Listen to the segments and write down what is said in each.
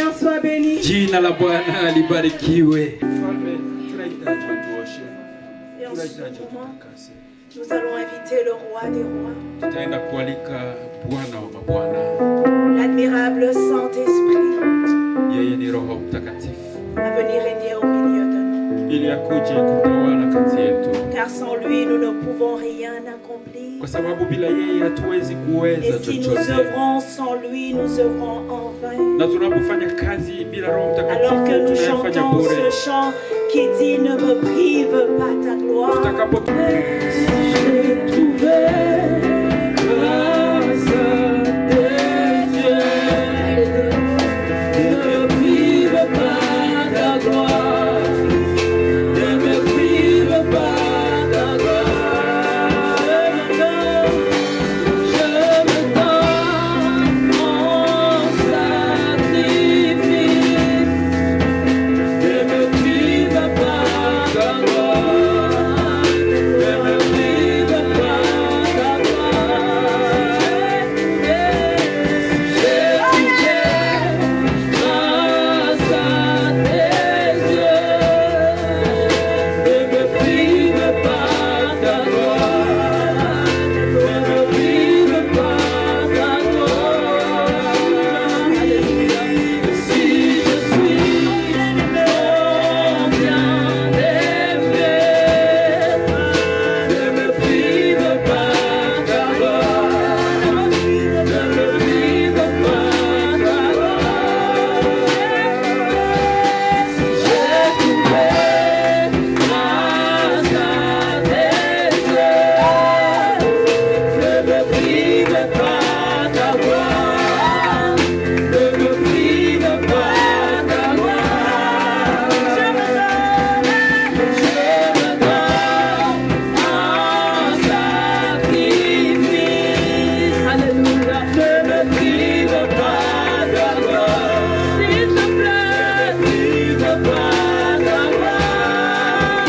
Seigneur soit béni. Jina la Bwana libarikiwe. Et en ce moment, nous allons inviter le roi des rois, l'admirable Saint-Esprit, à venir régner au milieu de nous. Car sans lui, nous ne pouvons rien accomplir. Et si nous œuvrons sans lui, nous œuvrons en vain. Alors que nous chantons ce chant qui dit ne me prive pas ta gloire. J'ai trouvé grâce à tes yeux. Ne me prive pas ta gloire. Ne me prive pas ta gloire. Je me donne en sacrifice. Ne me prive pas ta gloire. Ne me prive pas ta gloire. J'ai trouvé grâce à tes yeux. Ne me prive pas ta gloire. Ne me prive pas ta gloire. Si je suis ton bien-aimé, ne me prive pas ta gloire. Ne me prive pas ta gloire. J'ai trouvé grâce à tes yeux. Ne me prive pas ta gloire. Ne me prive pas ta gloire. Je me donne en sacrifice. Alléluia. Ne me prive pas ta gloire. S'il te plaît, ne prive pas ta gloire.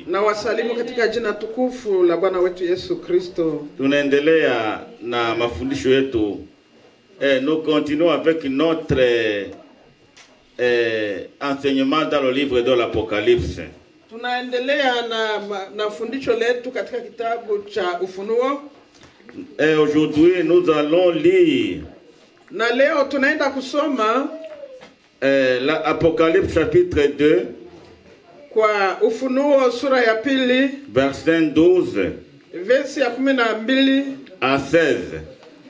Na wasalimu katika jina tukufu la Bwana wetu Yesu Kristo. Tunaendelea na mafundisho yetu. Nous continuons avec notre enseignement dans le livre de l'Apocalypse. Tunaendelea na fundisho letu katika kitabu cha Ufunuo. Et aujourd'hui nous allons lire Na leo tunaenda kusoma l'Apocalypse chapitre 2 kwa Ufunuo sura ya pili verset 12 versi ya 12 à 16.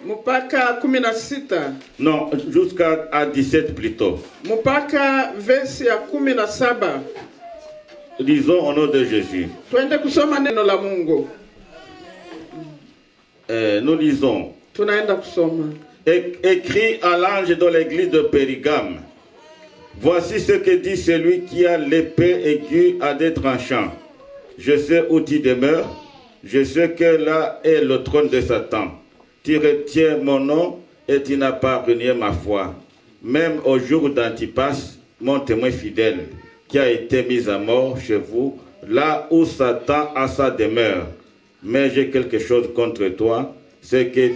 mpaka 16. Non, jusqu'à 17 plutôt. Mpaka versi ya 17. Lisons au nom de Jésus. Tuende kusoma neno la Mungu. Nous lisons. Tunaenda kusoma. Écrit à l'ange de l'église de Périgame. Voici ce que dit celui qui a l'épée aiguë à des tranchants. Je sais où tu demeures. Je sais que là est le trône de Satan. Tu retiens mon nom et tu n'as pas renié ma foi. Même au jour d'Antipas, mon témoin fidèle, qui a été mis à mort chez vous, là où Satan a sa demeure. Mais j'ai quelque chose contre toi, c'est que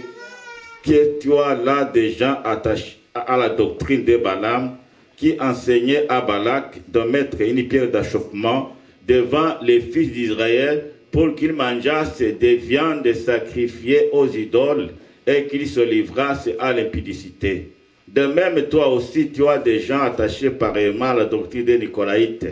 tu as là des gens attachés à la doctrine de Balaam, qui enseignait à Balak de mettre une pierre d'achoppement devant les fils d'Israël pour qu'ils mangeassent des viandes sacrifiées aux idoles et qu'ils se livrassent à l'impudicité. De même, toi aussi, tu as des gens attachés pareillement à la doctrine des Nicolaïtes.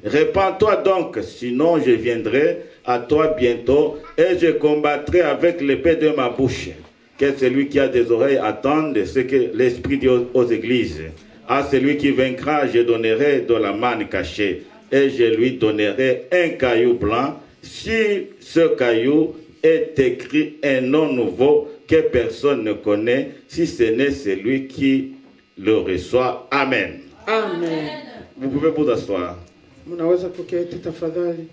Répands-toi donc, sinon je viendrai à toi bientôt et je combattrai avec l'épée de ma bouche. Que celui qui a des oreilles attende ce que l'Esprit dit aux églises. À celui qui vaincra, je donnerai de la manne cachée et je lui donnerai un caillou blanc. Si ce caillou est écrit un nom nouveau que personne ne connaît, si ce n'est celui qui le reçoit. Amen. Amen. Vous pouvez vous asseoir. Mnaweza kuketi tafadhali.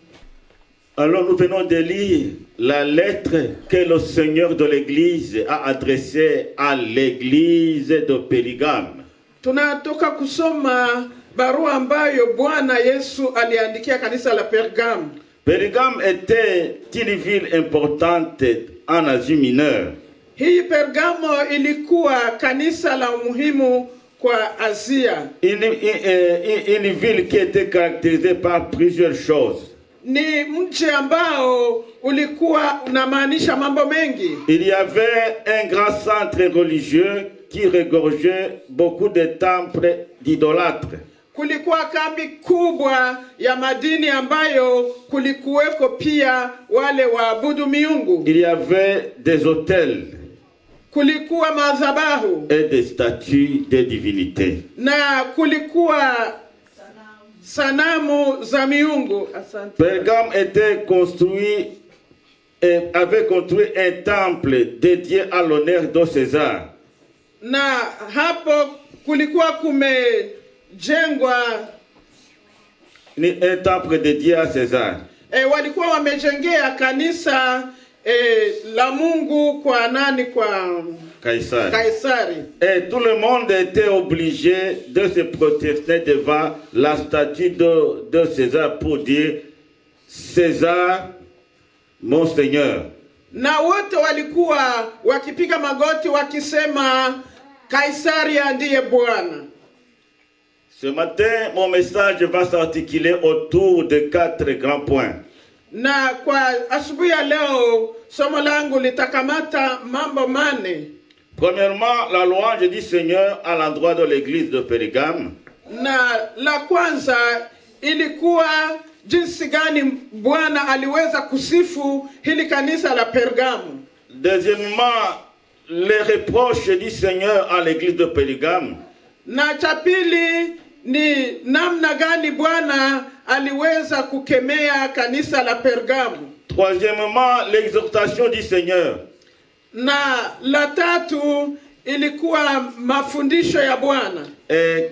Alors nous venons de lire la lettre que le Seigneur de l'Église a adressée à l'Église de Périgame. Tunatoka kusoma barua ambayo Bwana Yesu aliandikia kanisa la Pergam. Périgame était une ville importante en Asie mineure. Hii Pergamo ilikuwa kanisa la muhimu kwa Asia. Une ville qui était caractérisée par plusieurs choses. Ni mji ambao ulikuwa unamaanisha mambo mengi. Il y avait un grand centre religieux qui regorgeait beaucoup de temples d'idolâtres. Kulikuwa kambi kubwa ya madini ambayo kulikuweko pia wale waabudu miungu. Il y avait des hôtels. Kulikuwa madhabahu. Et des statues de divinité. Na kulikuwa sanamu za miungu. Pergame avait construit un temple dédié à l'honneur de César. Na hapo kulikuwa kumejengwa un temple dédié à César. Walikuwa wamejengea kanisa la Mungu kwa nani? Kwa Kaisari. Et tout le monde était obligé de se prosterner devant la statue de César pour dire César, mon Seigneur. Na wote walikuwa wakipiga magoti wakisema Kaisari ndiye Bwana. Ce matin, mon message va s'articuler autour de 4 grands points. Na kwa asubuhi ya leo somo langu litakamata mambo mane. Premièrement, la louange du Seigneur à l'endroit de l'église de Périgame. Na la kwanza ilikuwa jinsi gani Bwana aliweza kusifu hili kanisa la Pergamo. Deuxièmement, les reproches du Seigneur à l'église de Périgame. Na cha pili ni namna gani Bwana aliweza kukemea kanisa la Pergamo. Troisièmement, l'exhortation du Seigneur. Na la tatu ilikuwa mafundisho ya Bwana. Et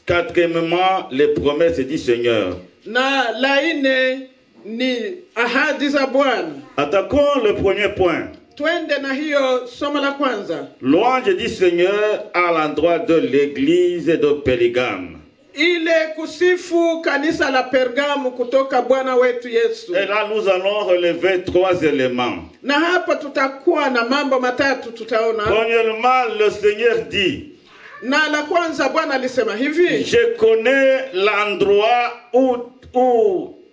quatrièmement, les promesses du Seigneur. Na la nne ni ahadi za Bwana. Attaquons le premier point. Twende na hiyo somo la kwanza. Louange du Seigneur à l'endroit de l'église de Périgame. Ile kusifu kanisa la Pergamo kutoka Bwana wetu Yesu. Et là nous allons relever 3 éléments. Na hapa tutakuwa na mambo matatu tutaona. Premièrement, le Seigneur dit. Na la kwanza Bwana alisema hivi. Je connais l'endroit où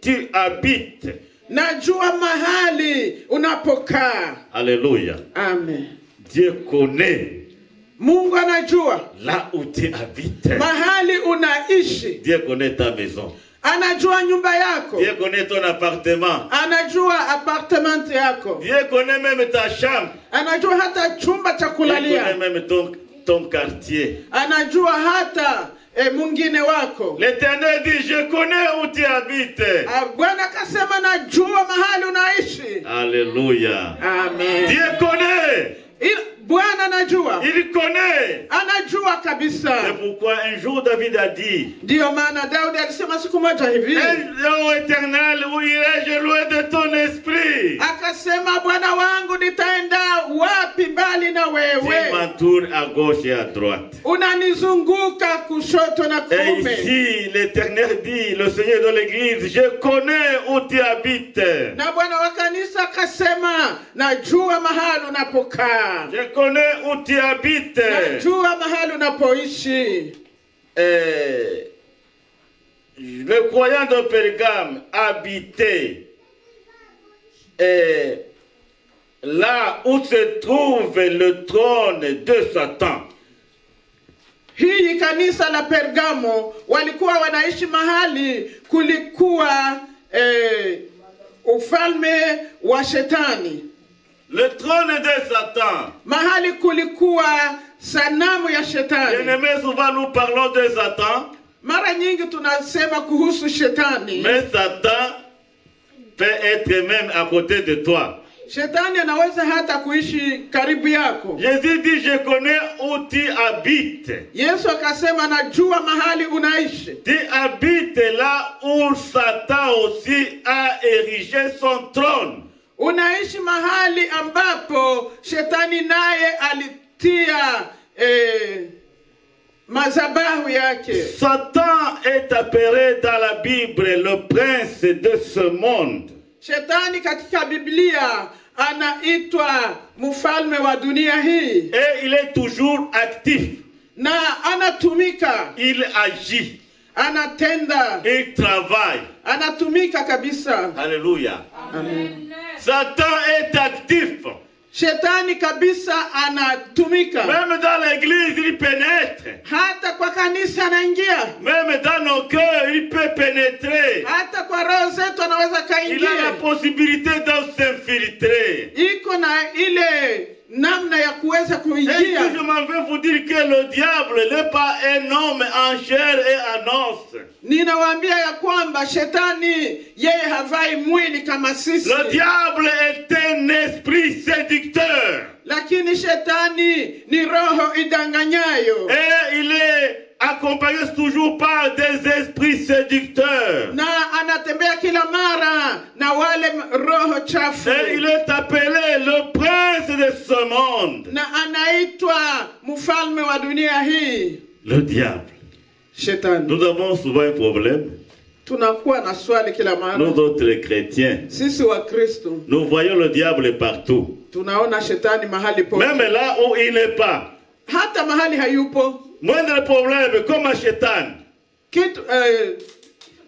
tu habites. Najua mahali unapokaa. Alléluia. Amen. Dieu connaît Mungu anajua là où tu habites. mahali unaishi. Dieu connaît ta maison. Anajua nyumba yako. Dieu connaît ton appartement. Anajua apartment yako. Dieu connaît même ta chambre. Anajua hata chumba cha Dieu connaît kulalia. même ton quartier. Anajua hata mwingine wako. L'Éternel dit, je connais où tu habites. Bwana akasema najua mahali unaishi. Alléluia. Amen. Dieu connaît. Bwana anajua. Il connaît. Anajua kabisa. C'est pourquoi un jour David a dit, Ndio maana Daudi alisema siku moja hivi. ô Éternel, où irai-je loin de ton esprit? Akasema Bwana wangu nitaenda wapi mbali na Tu wewe? m'entoures à gauche et à droite. Unanizunguka kushoto na Et kuume. ici, l'Éternel dit, le Seigneur de l'Église, je connais où tu habites. Na Bwana wa kanisa akasema najua mahali unapokaa. Je connais où tu habites. Najua mahali unapoishi. Le croyant de Pergame habitait là où se trouve le trône de Satan. Hii kanisa la Pergamo walikuwa wanaishi mahali kulikuwa ufalme wa shetani. Le trône de Satan. Mahali kulikuwa sanamu ya shetani. Bien-aimés, souvent nous parlons de Satan. Mara nyingi tunasema kuhusu shetani. Mais Satan peut être même à côté de toi. Shetani anaweza hata kuishi karibu yako. Jésus dit, je connais où tu habites. Yesu akasema najua mahali unaishi. Tu habites là où Satan aussi a érigé son trône. Unaishi mahali ambapo shetani naye alitia mazabahu yake. Satan est appelé dans la Bible le prince de ce monde. Shetani katika Biblia anaitwa mfalme wa dunia hii. Et il est toujours actif. Na anatumika. Il agit. Anatenda. Il travaille. Anatumika kabisa. Alléluia. Amen. Satan est actif. Shetani kabisa anatumika. Même dans l'église, il pénètre. Hata kwa kanisa anaingia. Même dans nos cœurs, il peut pénétrer. Hata kwa roho zetu anaweza kaingia. Il a la possibilité de s'infiltrer. Iko na ile namna ya kuweza kuingia. Et je m'en vais vous dire que le diable n'est pas un homme en chair et en os. Ninawaambia ya kwamba shetani yeye havai mwili kama sisi. Le diable est un esprit séducteur. Lakini shetani ni roho idanganyayo. Et il est accompagné toujours par des esprits séducteurs. Na anatembea kila mara na wale roho chafu. Et il est appelé le prince de ce monde. Na anaitwa mfalme wa dunia hii. Le diable. Shetani. Nous avons souvent un problème. Tunakuwa na swali kila mara. Nous autres chrétiens. Sisi wa Kristo. Nous voyons le diable partout. Tunaona shetani mahali pote. Même là où il n'est pas. Hata mahali hayupo. Moindre problème comme un shétan.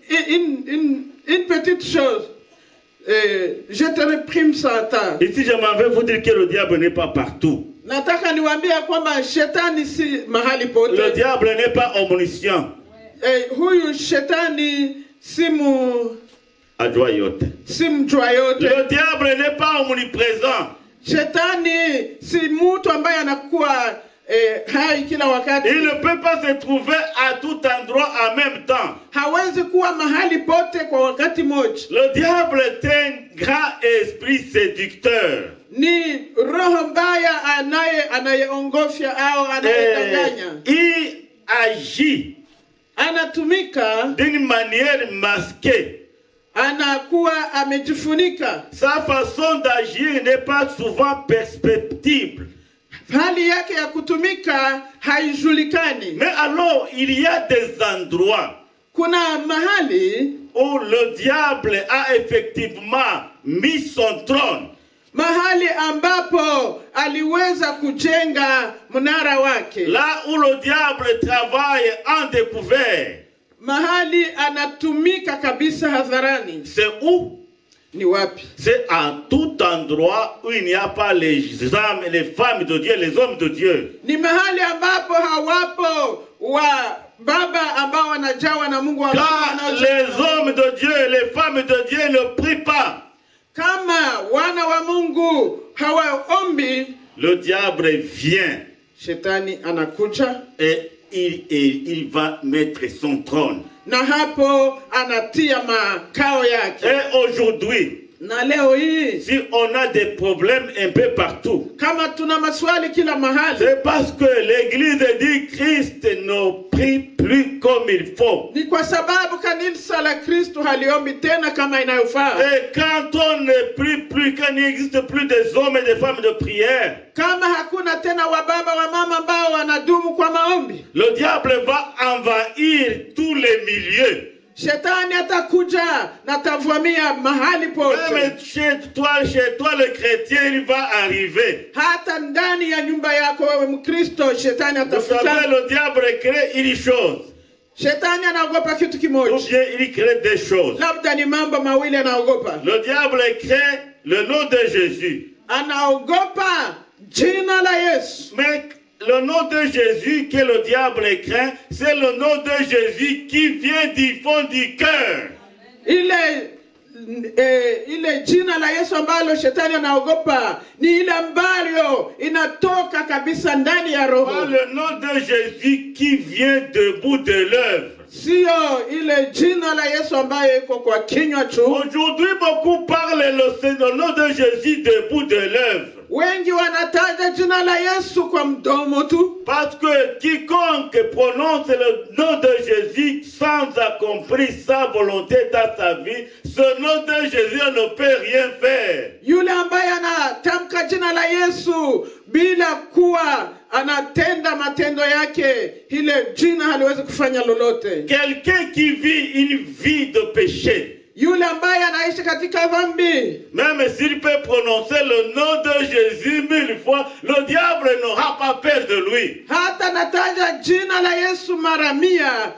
Une petite chose. Je te réprime Satan. Ici je m'en vais vous dire que le diable n'est pas partout. Nataka niwaambia kwamba shetani si mahali pote. Le diable n'est pas omniscient. Huyu shetani si Ajua yote. mjua yote. Le diable n'est pas omniprésent. Shetani si mtu ambaye anakuwa hai kila wakati. Il ne peut pas se trouver à tout endroit en même temps. Hawezi kuwa mahali pote kwa wakati moja. Le diable est un grand esprit séducteur. Ni roho mbaya anayeongofya au anayedanganya. Il agit Anatumika d'une manière masquée. Anakuwa amejifunika. Sa façon d'agir n'est pas souvent perceptible. Hali yake ya kutumika haijulikani. Mais alors, il y a des endroits Kuna mahali où le diable a effectivement mis son trône. Mahali ambapo aliweza kujenga mnara wake. Là où le diable travaille en découvert. Mahali anatumika kabisa hadharani. C'est où? ni wapi? C'est en tout endroit où il n'y a pas les hommes et les femmes de Dieu, les hommes de Dieu. Ni mahali ambapo hawapo wa baba ambao wanajawa na Mungu wa Car les hommes de Dieu et les femmes de Dieu ne prient pas. Kama wana wa Mungu hawaombi, Le diable vient shetani anakuja et il va mettre son trône. na hapo anatia makao yake. Et aujourd'hui, Na leo hii si on a des problèmes un peu partout, kama tuna maswali kila mahali, c'est parce que l'église du Christ ne prie plus comme il faut. ni kwa sababu kanisa la Kristo haliombi tena kama inayofaa. Et quand on ne prie plus, quand il n'existe plus des hommes et des femmes de prière, Kama hakuna tena wababa wa mama ambao wanadumu kwa maombi, le diable va envahir tous les milieux. shetani atakuja na atavamia mahali pote. Même chez toi le chrétien, il va arriver. Hata ndani ya nyumba yako wewe Mkristo, shetani Vous savez, atafuta. le diable crée une chose. Shetani anaogopa kitu Ou kimoja, bien il crée des choses. labda ni mambo mawili anaogopa. Le diable crée le nom de Jésus. Anaogopa jina la Yesu. Mais le nom de Jésus que le diable craint, c'est le nom de Jésus qui vient du fond du cœur. Ile jina la Yesu ambalo shetani anaogopa ni ile ambayo inatoka kabisa ndani ya Pas roho. le nom de Jésus qui vient debout de l'œuvre. Sio ile jina la Yesu ambayo iko kwa kinywa tu. Aujourd'hui, beaucoup parlent le nom de Jésus debout de l'œuvre. Wengi wanataja jina la Yesu kwa mdomo tu. Parce que quiconque prononce le nom de Jésus sans accomplir sa volonté dans sa vie, ce nom de Jésus ne peut rien faire. Yule ambaye anatamka jina la Yesu bila kuwa anatenda matendo yake, ile jina haliwezi kufanya lolote. Quelqu'un qui vit une vie de péché, Yule ambaye anaishi katika dhambi, même s'il peut prononcer le nom de Jésus 1000 fois, le diable n'aura pas peur de lui. hata nataja jina la Yesu mara 100,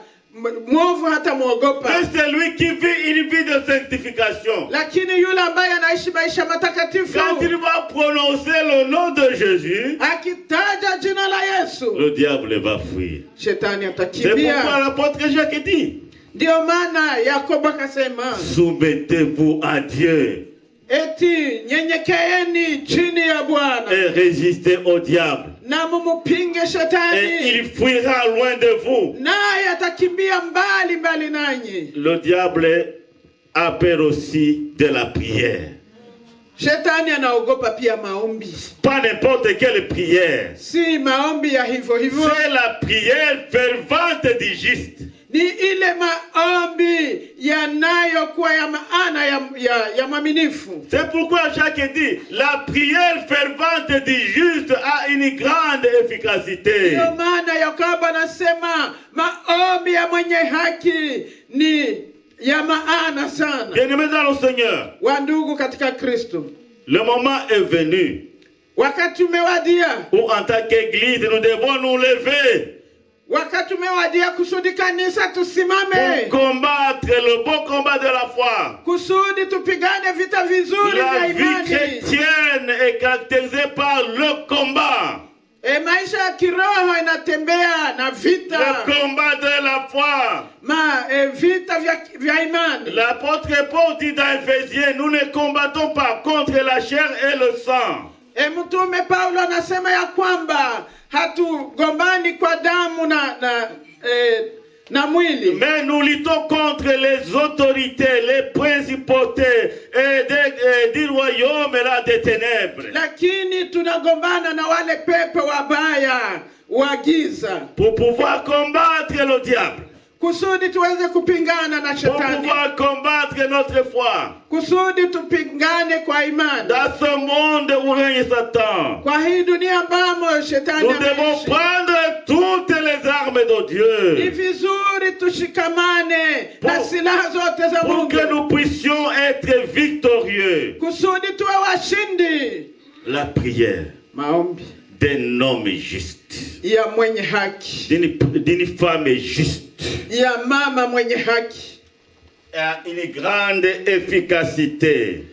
mwovu hata muogopa. Mais c'est lui qui vit une vie de sanctification. Lakini yule ambaye anaishi maisha matakatifu, Quand il va prononcer le nom de Jésus, akitaja jina la Yesu, le diable va fuir. shetani C'est pourquoi atakimbia. l'apôtre Jacques dit, Ndio maana Yakobo akasema, soumettez-vous à Dieu eti nyenyekeeni chini ya Bwana et résistez au diable. na mumupinge Et shetani, il fuira loin de vous. naye atakimbia mbali mbali nanyi. Le diable a peur aussi de la prière. Shetani anaogopa pia maombi, Pas n'importe quelle prière. si maombi ya hivyo hivyo, C'est la prière fervente du juste. ni ile maombi yanayokuwa ya maana ya mwaminifu. C'est pourquoi Jacques dit, la prière fervente du juste a une grande efficacité. Ndio maana Yakobo anasema maombi ya mwenye haki ni ya maana sana. Bien-aimés dans le Seigneur, Wandugu katika Kristo, le moment est venu wakati umewadia, où en tant qu'Église, nous devons nous lever wakati umewadia kusudi kanisa pour tusimame, combattre le beau combat de la foi. kusudi tupigane vita vizuri La vya vie imani. chrétienne est caractérisée par le combat. Maisha ya kiroho inatembea na vita, Le combat de la foi. Vita vya imani. L'apôtre Paul dit dans Ephésiens, nous ne combattons pas contre la chair et le sang. Mtume Paulo anasema ya kwamba hatugombani kwa damu na mwili, Mais nous luttons contre les autorités, les principautés et du royaume là des ténèbres. lakini tunagombana na wale pepe wabaya wa giza, Pour pouvoir combattre le diable. kusudi tuweze kupingana na Pour shetani, pouvoir combattre notre foi. kusudi tupingane kwa imani Dans ce monde où règne Satan, kwa hii dunia ambamo shetani nous devons anaishi. prendre toutes les armes de Ni Dieu vizuri tushikamane na silaha zote za pour que Mungu nous puissions être victorieux. kusudi tuwe washindi. La prière Maombi d'un homme juste, ya mwenye haki, d'une femme juste, ya mama mwenye haki, a une grande efficacité.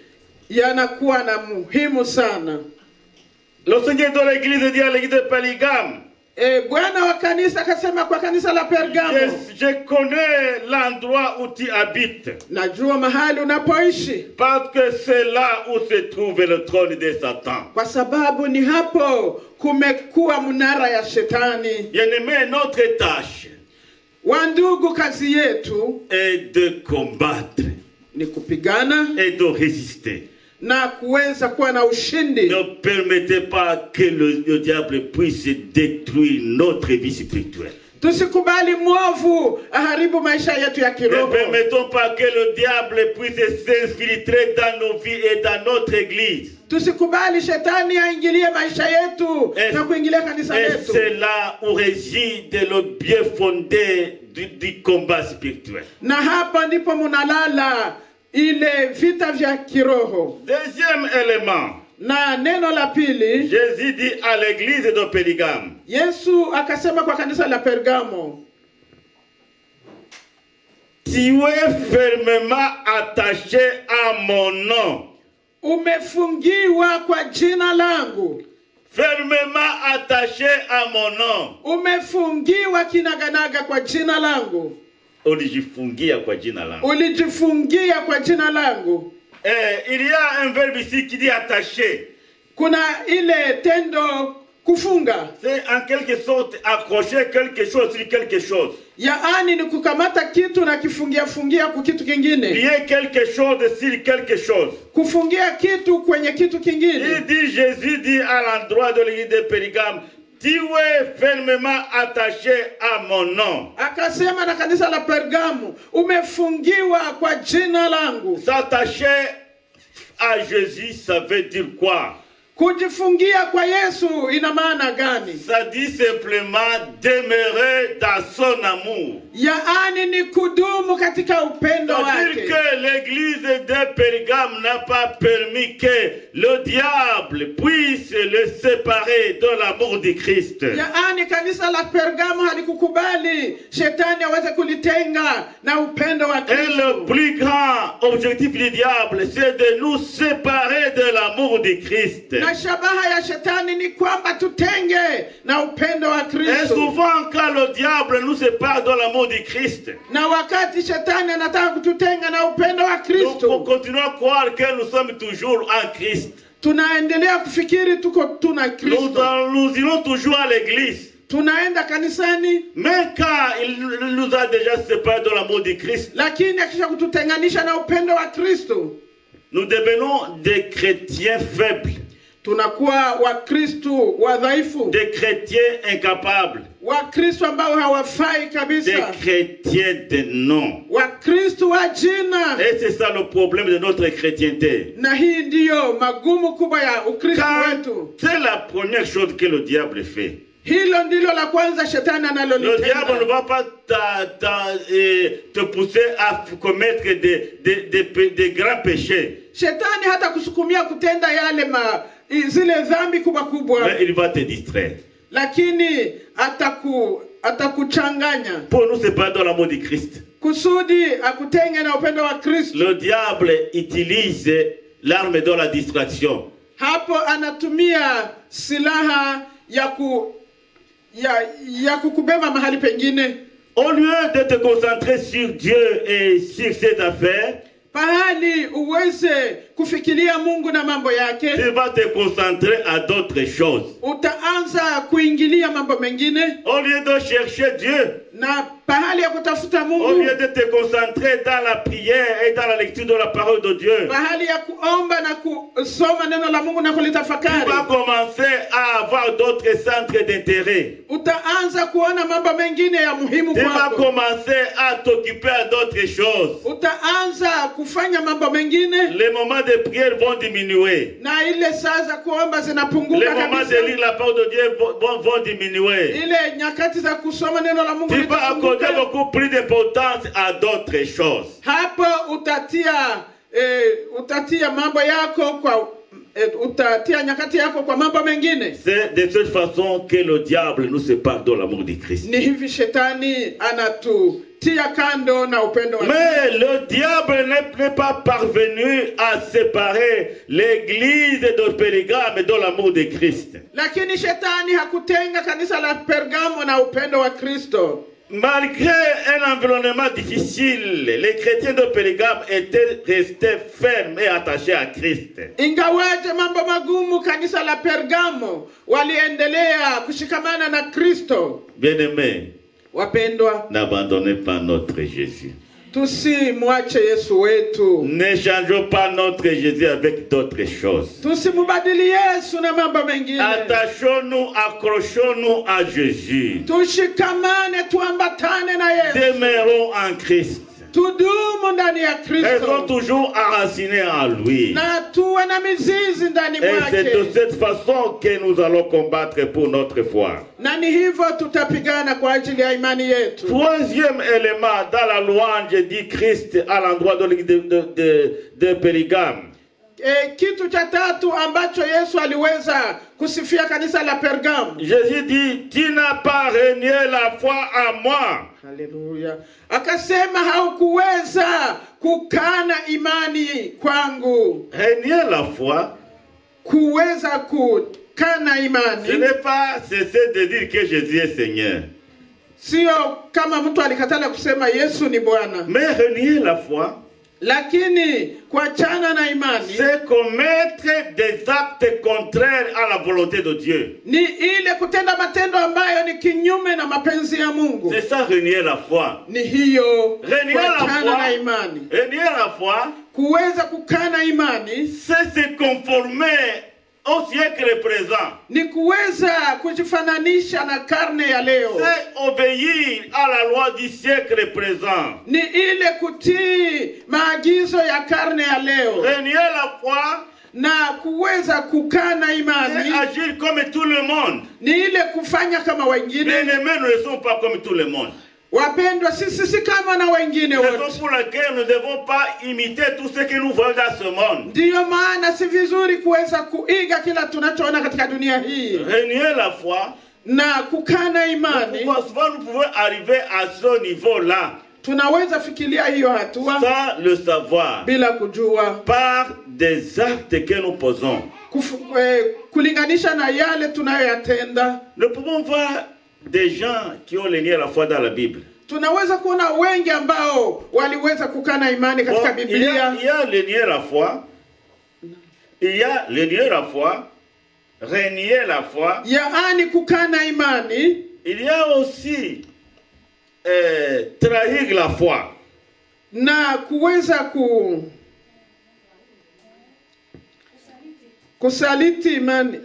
Yanakuwa na muhimu sana. Le Seigneur de l'église dit à l'église de Pergame, Bwana wa kanisa akasema kwa kanisa la Pergamo, je connais l'endroit où tu habites. najua mahali unapoishi. Parce que c'est là où se trouve le trône de Satan. Kwa sababu ni hapo kumekuwa mnara ya shetani. Bien-aimé, notre tâche Wandugu, kazi yetu est de combattre ni kupigana et de résister. na kuweza kuwa na ushindi. Ne permettez pas que le diable puisse détruire notre vie spirituelle. Tusikubali mwovu aharibu maisha yetu ya Ne kiroho. permettons pas que le diable puisse s'infiltrer dans nos vies et dans notre église. Tusikubali shetani aingilie maisha yetu na kuingilia kanisa Et letu. c'est là où réside le bien fondé du combat spirituel. Na hapa ndipo munalala ile vita vya kiroho. Deuxième élément. Na neno la pili, Jésus dit à l'église de Pergame, Yesu akasema kwa kanisa la Pergamo, tu es fermement attaché à mon nom. umefungiwa kwa jina langu. Fermement attaché à mon nom. Umefungiwa kinaganaga kwa jina langu. Ulijifungia kwa jina langu. Ulijifungia kwa jina langu. Il y a un verbe ici qui dit attaché. Kuna ile tendo kufunga. C'est en quelque sorte accrocher quelque chose sur quelque chose. Yaani ni kukamata kitu na kifungia kwa kitu kingine. Lier quelque chose sur quelque chose. Kufungia kitu kwenye kitu kingine. Il dit, Jésus dit à l'endroit de l'église de Pergame, tu es fermement attaché à mon nom. Akasema na kanisa la Pergamo, umefungiwa kwa jina langu. S'attacher à Jésus, ça veut dire quoi? Kujifungia kwa Yesu ina maana gani? Ça dit simplement demeurer dans son amour. Yaani ni kudumu katika upendo C'est-à-dire wake. que l'église de Pergame n'a pas permis que le diable puisse le séparer de l'amour de Christ. Yaani kanisa la Pergamo halikukubali shetani aweze kulitenga na upendo wa Et le Kristo. plus grand objectif du diable, c'est de nous séparer de l'amour de Christ. Na shabaha ya shetani ni kwamba tutenge na upendo wa Et Kristo. souvent quand le diable nous sépare de l'amour de Christ, Na wakati shetani anataka kututenga na upendo wa nous Kristo, continuons à croire que nous sommes toujours en Christ. tunaendelea kufikiri tuna Nous, Kristo. nous irons toujours à l'église. Tunaenda kanisani, Mais quand il nous a déjà séparés de l'amour de Christ, lakini akisha kututenganisha na upendo wa Kristo, nous devenons des chrétiens faibles, tunakuwa Wakristo wadhaifu, des chrétiens incapables, Wakristo ambao hawafai des kabisa, chrétiens de nom. Wakristo wa jina. Et c'est ça le problème de notre chrétienté. Na hii ndiyo magumu kubwa ya Ukristo wetu. C'est la première chose que le diable fait. Hilo ndilo la kwanza shetani Le diable ne analolitenda. va pas te pousser à commettre des grands péchés. Shetani hata kusukumia kutenda yale zile dhambi kubwa kubwa, Mais il va te distraire. lakini atakuchanganya Pour nous séparer de l'amour de Christ. kusudi akutenge na upendo wa Kristo. Le diable utilise l'arme de la distraction. Hapo anatumia silaha ya kukubeba mahali pengine. Au lieu de te concentrer sur Dieu et sur ses affaires, Pahali uweze kufikiria Mungu na mambo yake, tu vas te concentrer à d'autres choses. utaanza kuingilia mambo mengine. Au lieu de chercher Dieu, Na pahali ya kutafuta au Mungu, lieu de te concentrer dans la prière et dans la lecture de la parole de Dieu, pahali ya kuomba na kusoma neno la Mungu na tu vas kulitafakari, commencer à avoir d'autres centres d'intérêt. utaanza kuona mambo mengine ya muhimu Tu vas kwako. commencer à t'occuper à d'autres choses. Utaanza kufanya mambo mengine, Les moments de prière vont diminuer. na ile saa za kuomba Les zinapunguka moments de kabisa. lire la parole de Dieu vont diminuer. Ile nyakati za kusoma neno la Mungu Tu vas accorder litapunguka. beaucoup plus d'importance à d'autres choses. Hapo utatia mambo yako kwa utatia nyakati yako kwa mambo mengine. C'est de cette façon que le diable nous sépare de l'amour de Christ. Ni hivi shetani anatutia kando na upendo wa Kristo. Mais le diable n'est pas parvenu à séparer l'église de Pérgame de l'amour de Christ. Lakini shetani hakutenga kanisa la Pergamo na upendo wa Kristo. Malgré un environnement difficile, les chrétiens de Pérgame étaient restés fermes et attachés à Christ. Ingawaje mambo magumu, kanisa la Pergamo waliendelea kushikamana na Kristo. Bien-aimés, wapendwa, n'abandonnez pas notre Jésus. Tusimwache Yesu wetu. Ne changeons pas notre Jésus avec d'autres choses. Tusimubadili Yesu na mambo mengine. Attachons-nous, accrochons-nous à Jésus. Tushikamane, tuambatane na Yesu. Demeurons en Christ. Tudumu ndani ya Kristo. Restons toujours enracinés en lui. Na tuwe na mizizi ndani Et mwake. c'est de cette façon que nous allons combattre pour notre foi. Na ni hivyo tutapigana kwa ajili ya imani yetu. Troisième élément dans la louange dit Christ à l'endroit de l'église de Pérgame. Kitu cha tatu ambacho Yesu aliweza kusifia kanisa la Pergamo. Jésus dit, tu n'as pas renié la foi en moi. Haleluya. Akasema haukuweza kukana imani kwangu. Renier la foi, kuweza kukana imani, ce n'est pas cesser de dire que Jésus est Seigneur. Sio kama mtu alikatala kusema Yesu ni Bwana. Mais renier la foi, lakini kuachana na imani, c'est commettre des actes contraires à la volonté de Dieu. Ni ile kutenda matendo ambayo ni kinyume na mapenzi ya Mungu. C'est ça renier la foi. Ni hiyo Renier la kuachana na foi, imani. renier la foi, kuweza kukana imani, c'est se conformer au siècle présent. Ni kuweza kujifananisha na karne ya leo. C'est obéir à la loi du siècle présent. Ni ile kutii maagizo ya karne ya leo. Renier la foi, na kuweza kukana imani, c'est agir comme tout le monde. Ni ile kufanya kama wengine. Bien-aimés, nous ne sommes pas comme tout le monde. Wapendwa, sisi si kama na wengine wote. C'est pour laquelle nous ne devons pas imiter tout ce que nous voyons dans ce monde. Ndiyo maana si vizuri kuweza kuiga kila tunachoona katika dunia hii. Renier la foi, na kukana imani, souvent nous pouvons arriver à ce niveau-là. Tunaweza fikiria hiyo hatua sans le savoir, bila kujua, par des actes que nous posons. Kulinganisha na yale tunayoyatenda. Nous pouvons voir des gens qui ont renié la foi dans la Bible. Tunaweza kuona wengi ambao waliweza kukana imani katika Biblia. Il y a renier la foi. Il y a renier la foi. Renier la foi. Yaani kukana imani. Il y a aussi trahir la foi. Na kuweza kusaliti imani.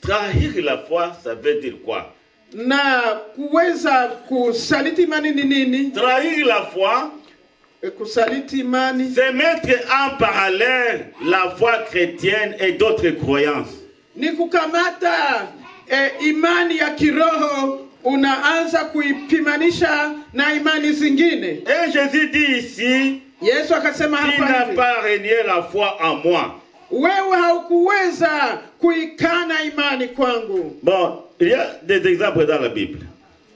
Trahir la foi, ça veut dire quoi? Na kuweza kusaliti imani ni nini? Trahir la foi, kusaliti imani, c'est mettre en parallèle la foi chrétienne et d'autres croyances. Ni kukamata imani ya kiroho unaanza kuipimanisha na imani zingine. Et Jésus dit ici, Yesu akasema hapa, tu n'as pas renié la foi en moi. Wewe haukuweza kuikana imani kwangu. Bon, il y a des exemples dans la Bible.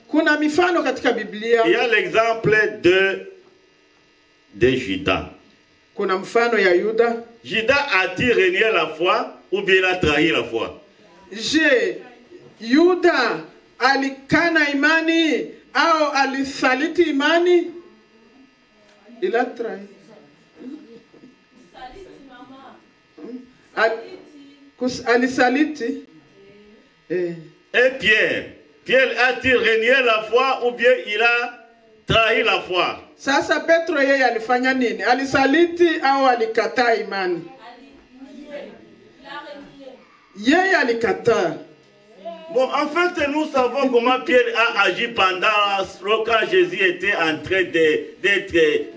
Kuna mifano katika Biblia. Il y a l'exemple de Judas. Kuna mfano ya Yuda. Judas a-t-il renié la foi ou bien il a trahi la foi? Je, Yuda alikana imani au alisaliti imani? Il a trahi. Alisaliti. Et Pierre a-t-il renié la foi ou bien il a trahi la foi? Sasa Petro yeye alifanya nini? Alisaliti au alikataa imani? Yeye alikataa. Bon, en fait, nous savons comment Pierre a agi quand Jésus était en train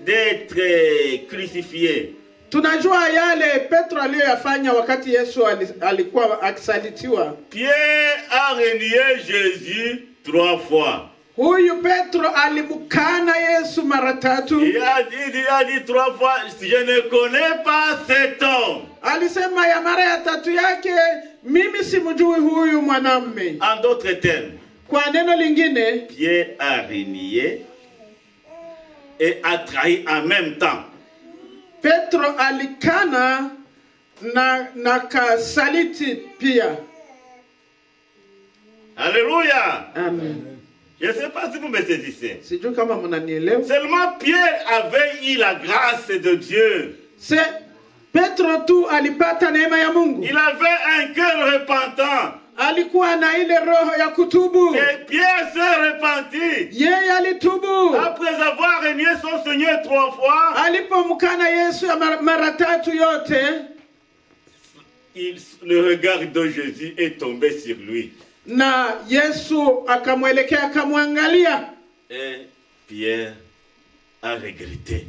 d'être crucifié. Tunajua yale Petro aliyoyafanya wakati Yesu alikuwa akisalitiwa. Pierre a renié Jésus 3 fois. Huyu Petro alimkana Yesu mara 3. Il a dit 3 fois, je ne connais pas cet homme. Alisema ya mara ya tatu yake, mimi simjui huyu mwanamume. En d'autres termes, Kwa neno lingine, Pierre a renié et a trahi en même temps. Petro alikana na kasaliti pia. Alléluia. Amen. Je ne sais pas si vous me saisissez. Sijui kama mnanielewa. Seulement Pierre avait eu la grâce de Dieu. Petro tu alipata neema ya Mungu. Il avait un cœur repentant. Alikuwa na ile roho ya kutubu. Et Pierre s'est repenti. Yeye alitubu. Après avoir renié son Seigneur 3 fois, Alipomkana Yesu ya mara tatu yote, le regard de Jésus est tombé sur lui. na Yesu akamwelekea akamwangalia. Et Pierre a regretté.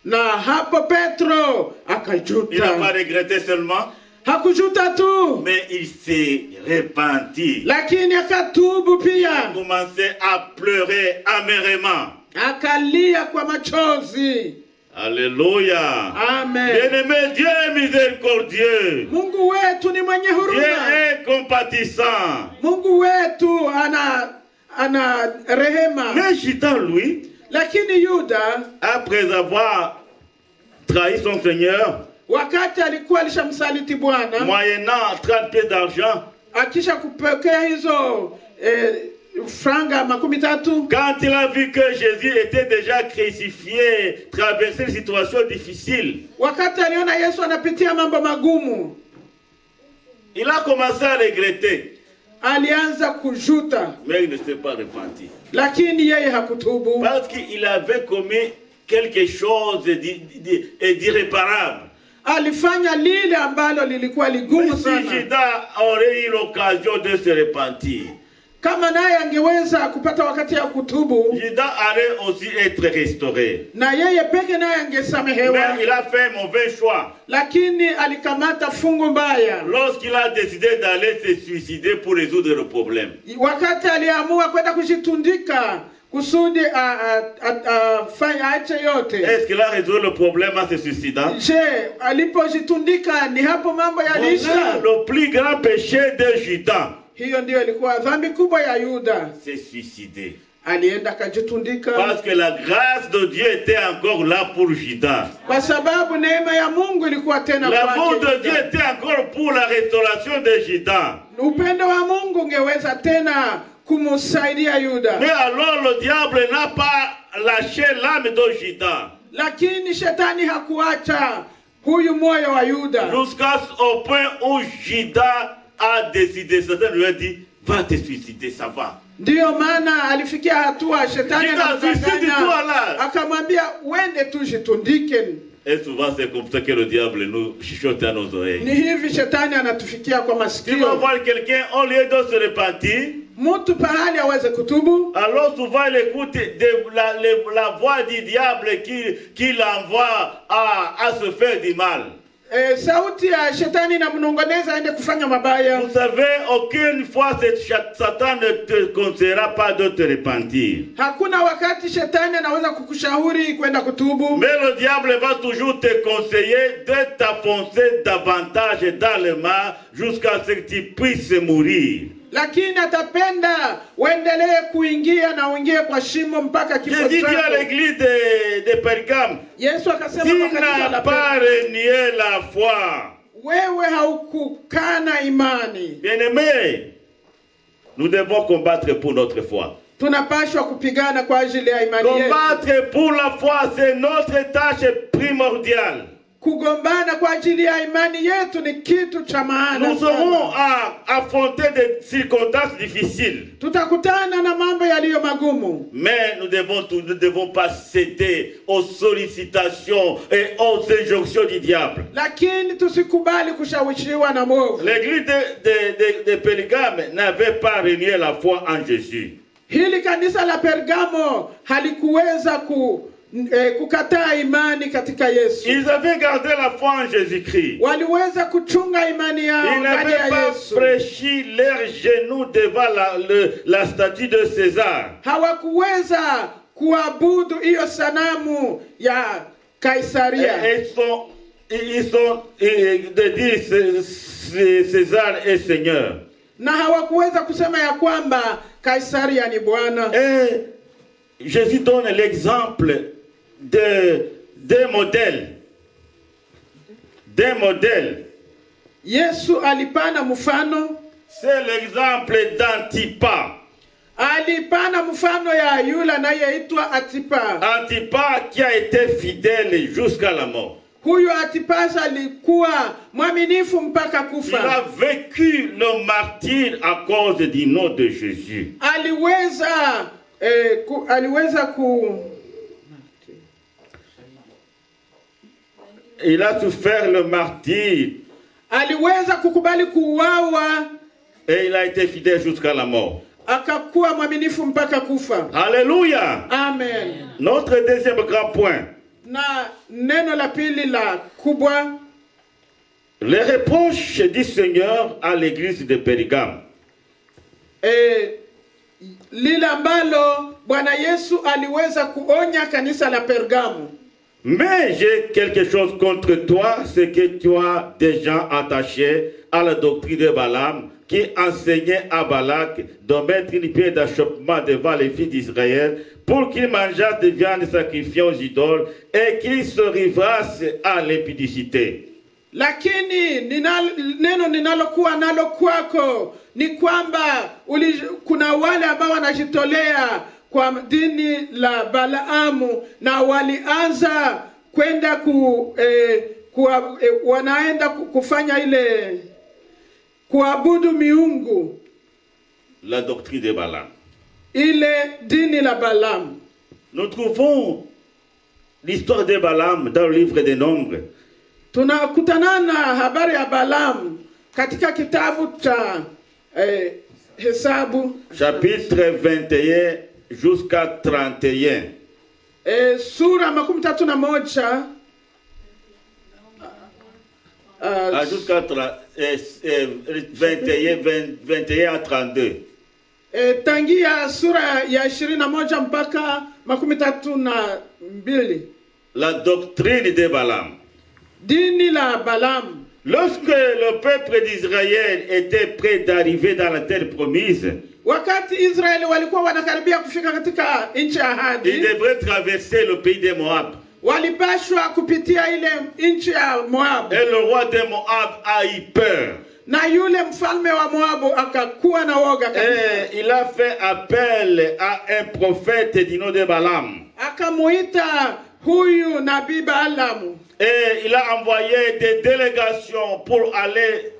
Na hapo Petro Il n'a akajuta. pas regretté seulement, Hakujuta tu, mais il s'est repenti. lakini akatubu Il a pia. commencé à pleurer amèrement. Akalia kwa machozi. Alléluia. Amen. Bien-aimé, Dieu est miséricordieux. Mungu wetu ni mwenye Dieu huruma. est compatissant. Mungu wetu ana rehema. Mais Judas, lui, Lakini Yuda, après avoir trahi son Seigneur, wakati alikuwa alishamsaliti Bwana, moyennant 30 pièces d'argent, akisha kupokea hizo franga 13, quand il a vu que Jésus était déjà crucifié, traversait une situation difficile, wakati aliona Yesu anapitia mambo magumu, il a commencé à regretter. alianza kujuta, Mais il ne s'est pas repenti. lakini yeye hakutubu. Parce qu'il avait commis quelque chose d'irréparable. Alifanya lile ambalo lilikuwa Mais ligumu si sana. Judas aurait eu l'occasion de se repentir, Kama naye angeweza kupata wakati ya kutubu, Judas allait aussi être restauré. na yeye peke naye Mais angesamehewa, il a fait un mauvais choix. lakini alikamata fungu mbaya. Lorsqu'il a décidé d'aller se suicider pour résoudre le problème. Wakati aliamua kwenda kujitundika kusudi aache yote. Est-ce qu'il a résolu le problème en se suicidant? Je, alipojitundika ni hapo mambo Voilà yaliisha. le plus grand péché de Judas. Hiyo ndiyo ilikuwa dhambi kubwa ya Yuda. Se suicider. Alienda akajitundika Parce que la grâce de Dieu était encore là pour Judas. kwa sababu neema ya Mungu ilikuwa tena L'amour kwake de Dieu Yuda. était encore pour la restauration de Judas. Upendo wa Mungu ungeweza tena kumsaidia Yuda. Mais alors le diable n'a pas lâché l'âme de Judas. Lakini shetani hakuacha huyu moyo wa Yuda. Jusqu'au point où Judas a décidé, Satan lui a dit, va te suicider, ça va. Ndiyo maana alifikia hatua shetani Judas, suicide-toi anamdanganya, là. akamwambia uende tu jitundike. Et souvent c'est comme ça que le diable nous chuchote à nos oreilles. Ni hivi shetani anatufikia kwa Tu vas masikio. voir quelqu'un, au lieu de se repentir, Mtu pahali aweze kutubu, alors souvent il écoute la voix du diable qui l'envoie à se faire du mal. sauti ya shetani inamnongoneza aende kufanya mabaya. Vous savez, aucune fois Satan ne te conseillera pas de te repentir. Hakuna wakati shetani anaweza kukushauri kwenda kutubu. Mais le diable va toujours te conseiller de t'enfoncer davantage dans le mal jusqu'à ce que tu puisses mourir. Lakini atapenda uendelee kuingia na uingie kwa shimo mpaka kifo J'ai dit à chako. l'église de Pergame, Yesu akasema tu kwa kanisa n'as la pas Petro, renié la foi. wewe haukukana imani. Bien-aimés, nous devons combattre pour notre foi. Tunapaswa kupigana kwa ajili ya imani yetu. Combattre pour la foi, c'est notre tâche primordiale. Kugombana kwa ajili ya imani yetu ni kitu cha maana Nous aurons sana. à affronter des circonstances difficiles. Tutakutana na mambo yaliyo magumu, Mais nous ne devons pas céder aux sollicitations et aux injonctions du diable. lakini tusikubali kushawishiwa na mwovu. L'église de Pergame n'avait pas renié la foi en Jésus. Hili kanisa la Pergamo halikuweza kukataa imani katika Yesu. Ils avaient gardé la foi en Jésus-Christ. Waliweza kuchunga imani yao Ils ndani n'avaient ya pas Yesu. fléchi leurs genoux devant la statue de César. Hawakuweza kuabudu hiyo sanamu ya Kaisaria. Et ils sont de dire César est Seigneur. Na hawakuweza kusema ya kwamba Kaisaria ni Bwana. Et Jésus donne l'exemple des modèles. Des modèles. Yesu alipana mfano. C'est l'exemple d'Antipas. Alipana mfano ya yule anayeitwa Antipas. Antipas qui a été fidèle jusqu'à la mort. Huyo Antipas alikuwa mwaminifu mpaka Il a kufa. vécu le martyre à cause du nom de Jésus. Il a souffert le martyre. Aliweza kukubali kuuawa. Et il a été fidèle jusqu'à la mort. Akakuwa mwaminifu mpaka kufa. Alléluia. Amen. Notre deuxième grand point. Na neno la pili la kubwa. Les reproches du Seigneur à l'église de Périgame. Lile ambalo Bwana Yesu aliweza kuonya kanisa la Pergamo. Mais j'ai quelque chose contre toi, c'est que tu as des gens attachés à la doctrine de Balaam qui enseignait à Balak de mettre une pierre d'achoppement devant les fils d'Israël pour qu'ils mangeassent des viandes sacrifiées aux idoles et qu'ils se livrassent à l'impudicité. Lakini neno ninalokuwa nalo kwako ni kwamba kuna wale ambao wanajitolea kwa dini la Balaamu na walianza kwenda wanaenda kufanya ile kuabudu miungu. La doctrine de Balaam. Ile dini la Balaam. Nous trouvons l'histoire de Balaam dans le livre des Nombres. Tunakutanana habari ya Balaam katika kitabu cha Hesabu chapitre 21 jusqu'à 31. Sura 31 jusqu'à 21 à 32. Tangia sura ya 21 mpaka 32. La doctrine de Balaam. Dini la Balaam. Lorsque le peuple d'Israël était prêt d'arriver dans la terre promise, wakati Israeli walikuwa wanakaribia kufika katika nchi ya ahadi, ils devraient traverser le pays de Moab. Walipashwa kupitia ile nchi ya Moab. Et le roi de Moab a eu peur. Na yule mfalme wa Moabu akakuwa na woga kabisa. Et il a fait appel à un prophète du nom de Balaam. Akamuita huyu nabii Balaam. Et il a envoyé des délégations pour aller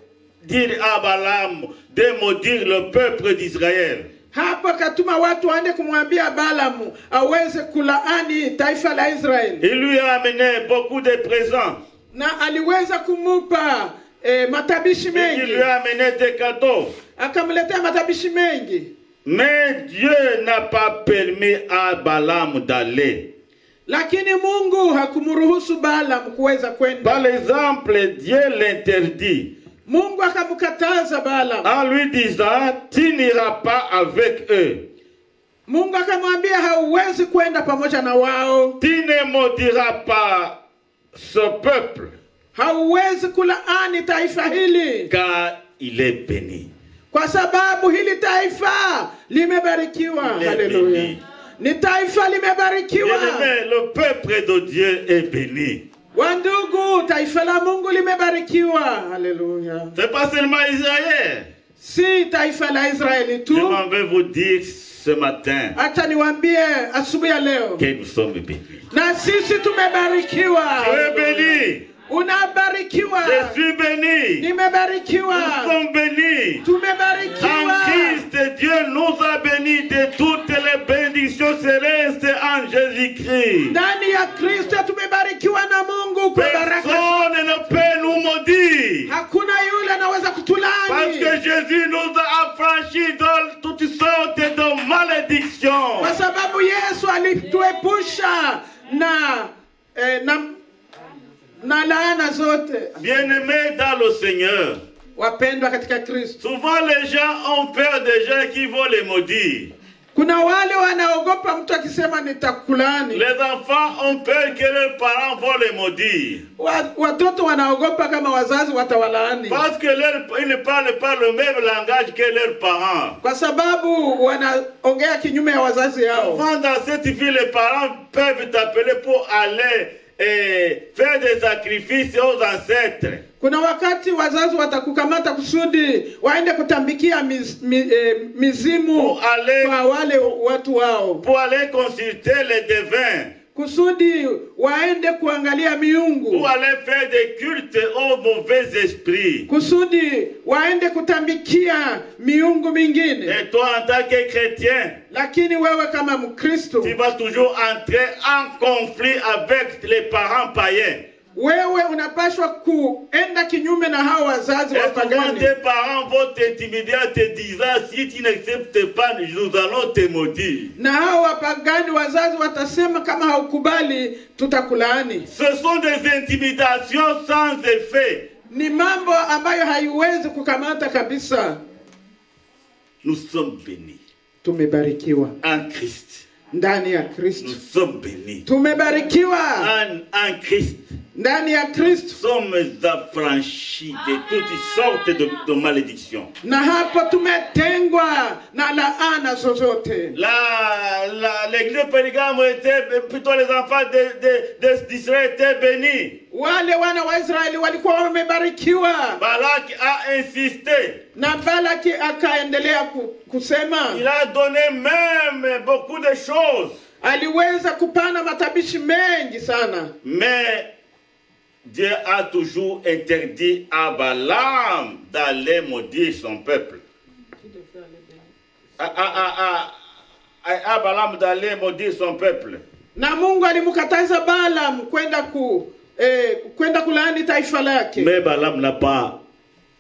dire à Balaam de maudire le peuple d'Israël. Hapa katuma watu waende kumwambia Balaam aweze kulaani taifa la Israeli. Il lui a amené beaucoup de présents. Na aliweza kumupa matabishi mengi. Il lui a amené des cadeaux. Akamletea matabishi mengi. Mais Dieu n'a pas permis à Balaam d'aller. Lakini Mungu hakumruhusu Balaam kuweza kwenda. Par exemple, Dieu l'interdit. Mungu akamkataza Balaam. En lui disant, tu n'iras pas avec eux. Mungu akamwambia hauwezi kwenda pamoja na wao. Tu ne maudiras pas ce peuple. Hauwezi kulaani taifa hili. Car il est béni. Kwa sababu hili taifa limebarikiwa. Haleluya. Ni taifa limebarikiwa. Le peuple de Dieu est béni. Wandugu, taifa la Mungu limebarikiwa. Haleluya. C'est pas seulement Israël. Si taifa la Israeli tu. Je m'en vais vous dire ce matin. Acha niwaambie asubuhi ya leo. Que nous sommes bénis. Na sisi tumebarikiwa. Tu es béni. Unabarikiwa. Je suis béni. Nimebarikiwa. Nous sommes bénis. Tumebarikiwa. En Christ, Dieu nous a bénis de toutes les bénédictions célestes en Jésus-Christ. Ndani ya Kristo tumebarikiwa na Mungu kwa baraka. Personne ne peut nous maudire. Hakuna yule anaweza kutulani. Parce que Jésus nous a affranchis de toutes sortes de malédictions. Kwa sababu Yesu alituepusha na laana zote. Bien-aimés dans le Seigneur. Wapendwa katika Kristo. Souvent les gens ont peur des gens qui vont les maudire. Kuna wale wanaogopa mtu akisema nitakulani. Les enfants ont peur que leurs parents vont les maudire. Watoto wanaogopa kama wazazi watawalaani. Parce que ils ne parlent pas le même langage que leurs parents. Kwa sababu wanaongea kinyume ya wazazi yao. Souvent dans cette vie, les parents peuvent t'appeler pour aller faire des sacrifices aux ancêtres. Kuna wakati wazazi watakukamata kusudi waende kutambikia mizimu kwa wale watu wao. Pour aller consulter les devins. Kusudi waende kuangalia miungu. Pour aller faire des cultes aux mauvais esprits. Kusudi waende kutambikia miungu mingine. Et toi en tant que chrétien, lakini wewe kama Mkristo, tu vas toujours entrer en conflit avec les parents païens. Wewe unapaswa kuenda kinyume na hao wazazi wapagani. Tes parents vont t'intimider en te disant si tu n'acceptes pas, nous allons te maudire. Na hao wapagani wazazi watasema kama haukubali tutakulaani. Ce sont des intimidations sans effet. Ni mambo ambayo haiwezi kukamata kabisa. Nous sommes bénis. Tumebarikiwa en Christ. Ndani ya Kristo. Nous sommes bénis. Tumebarikiwa en Christ. Ndani ya Kristo. Nous sommes affranchis de toutes sortes de malédictions. Na hapo tumetengwa na laana zozote. L'église de Périgame était, plutôt les enfants d'Israël étaient bénis. Wale wana wa Israeli walikuwa wamebarikiwa. Balak a insisté. Na Balaki akaendelea kusema. Il a donné même beaucoup de choses. Aliweza kupana matabishi mengi sana. Mais Dieu a toujours interdit à Balaam d'aller maudire son peuple. À Balaam d'aller maudire son peuple. Na Mungu alimkataza Balaam kwenda kulaani taifa lake. Mais Balaam n'a pas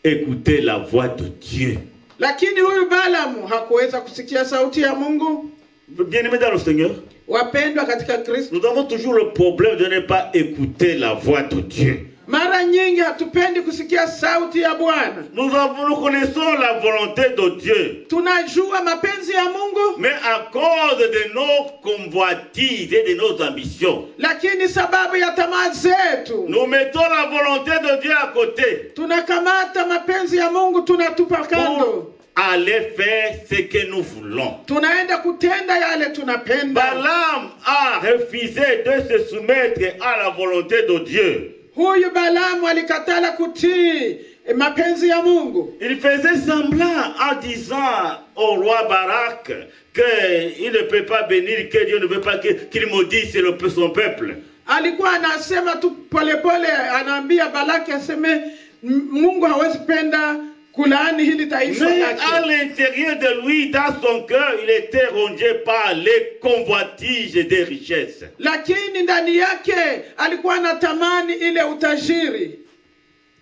écouté la voix de Dieu. Lakini huyu Balaam hakuweza kusikia sauti ya Mungu. Bien-aimés dans le Seigneur, wapendwa katika Kristo, nous avons toujours le problème de ne pas écouter la voix de Dieu. Mara nyingi hatupendi kusikia sauti ya Bwana. Nous connaissons la volonté de Dieu. Tunajua mapenzi ya Mungu. Mais à cause de nos convoitises et de nos ambitions, lakini sababu ya tamaa zetu, nous mettons la volonté de Dieu à côté. Tunakamata mapenzi ya Mungu tunatupa kando. Aller faire ce que nous voulons. Tunaenda kutenda yale tunapenda. Balaam a refusé de se soumettre à la volonté de Dieu. Huyu Balaam alikatala kutii mapenzi ya Mungu. Il faisait semblant en disant au roi Barak qu'il ne peut pas bénir, que Dieu ne veut pas qu'il maudisse son peuple. Alikuwa anasema tu polepole, anaambia Balaki aseme Mungu hawezi penda kulaani hili taifa lake. Mais à l'intérieur de lui, dans son cœur, il était rongé par les convoitises des richesses. Lakini ndani yake alikuwa anatamani ile utajiri.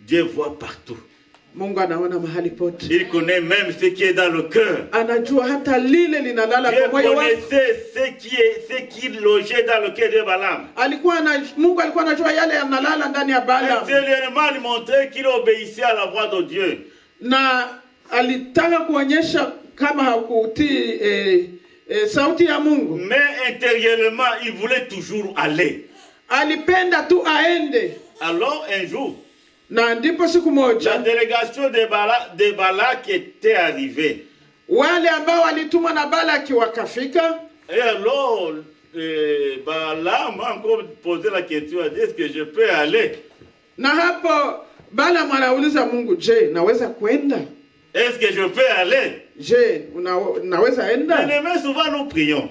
Dieu voit partout. Mungu anaona mahali pote. Il connaît même ce qui est dans le cœur. Anajua hata lile linalala kwa moyo wako. Dieu connaissait ce qui logeait dans le cœur de Balaam. Mungu alikuwa anajua yale yanalala ndani ya Balaam. Et dernièrement, il montrait qu'il obéissait à la voix de Dieu. Na alitaka kuonyesha kama hakutii sauti ya Mungu. Mais intérieurement, il voulait toujours aller. Alipenda tu aende. Alors un jour, na ndipo siku moja, la délégation de Balak était arrivée. Wale ambao walitumwa na Balaki wakafika. Et alors Balaam a encore posé la question, est-ce que je peux aller? Na hapo Balaam anauliza Mungu, je, naweza kwenda? Est-ce que je peux aller? Je, naweza enda? Mais souvent nous prions.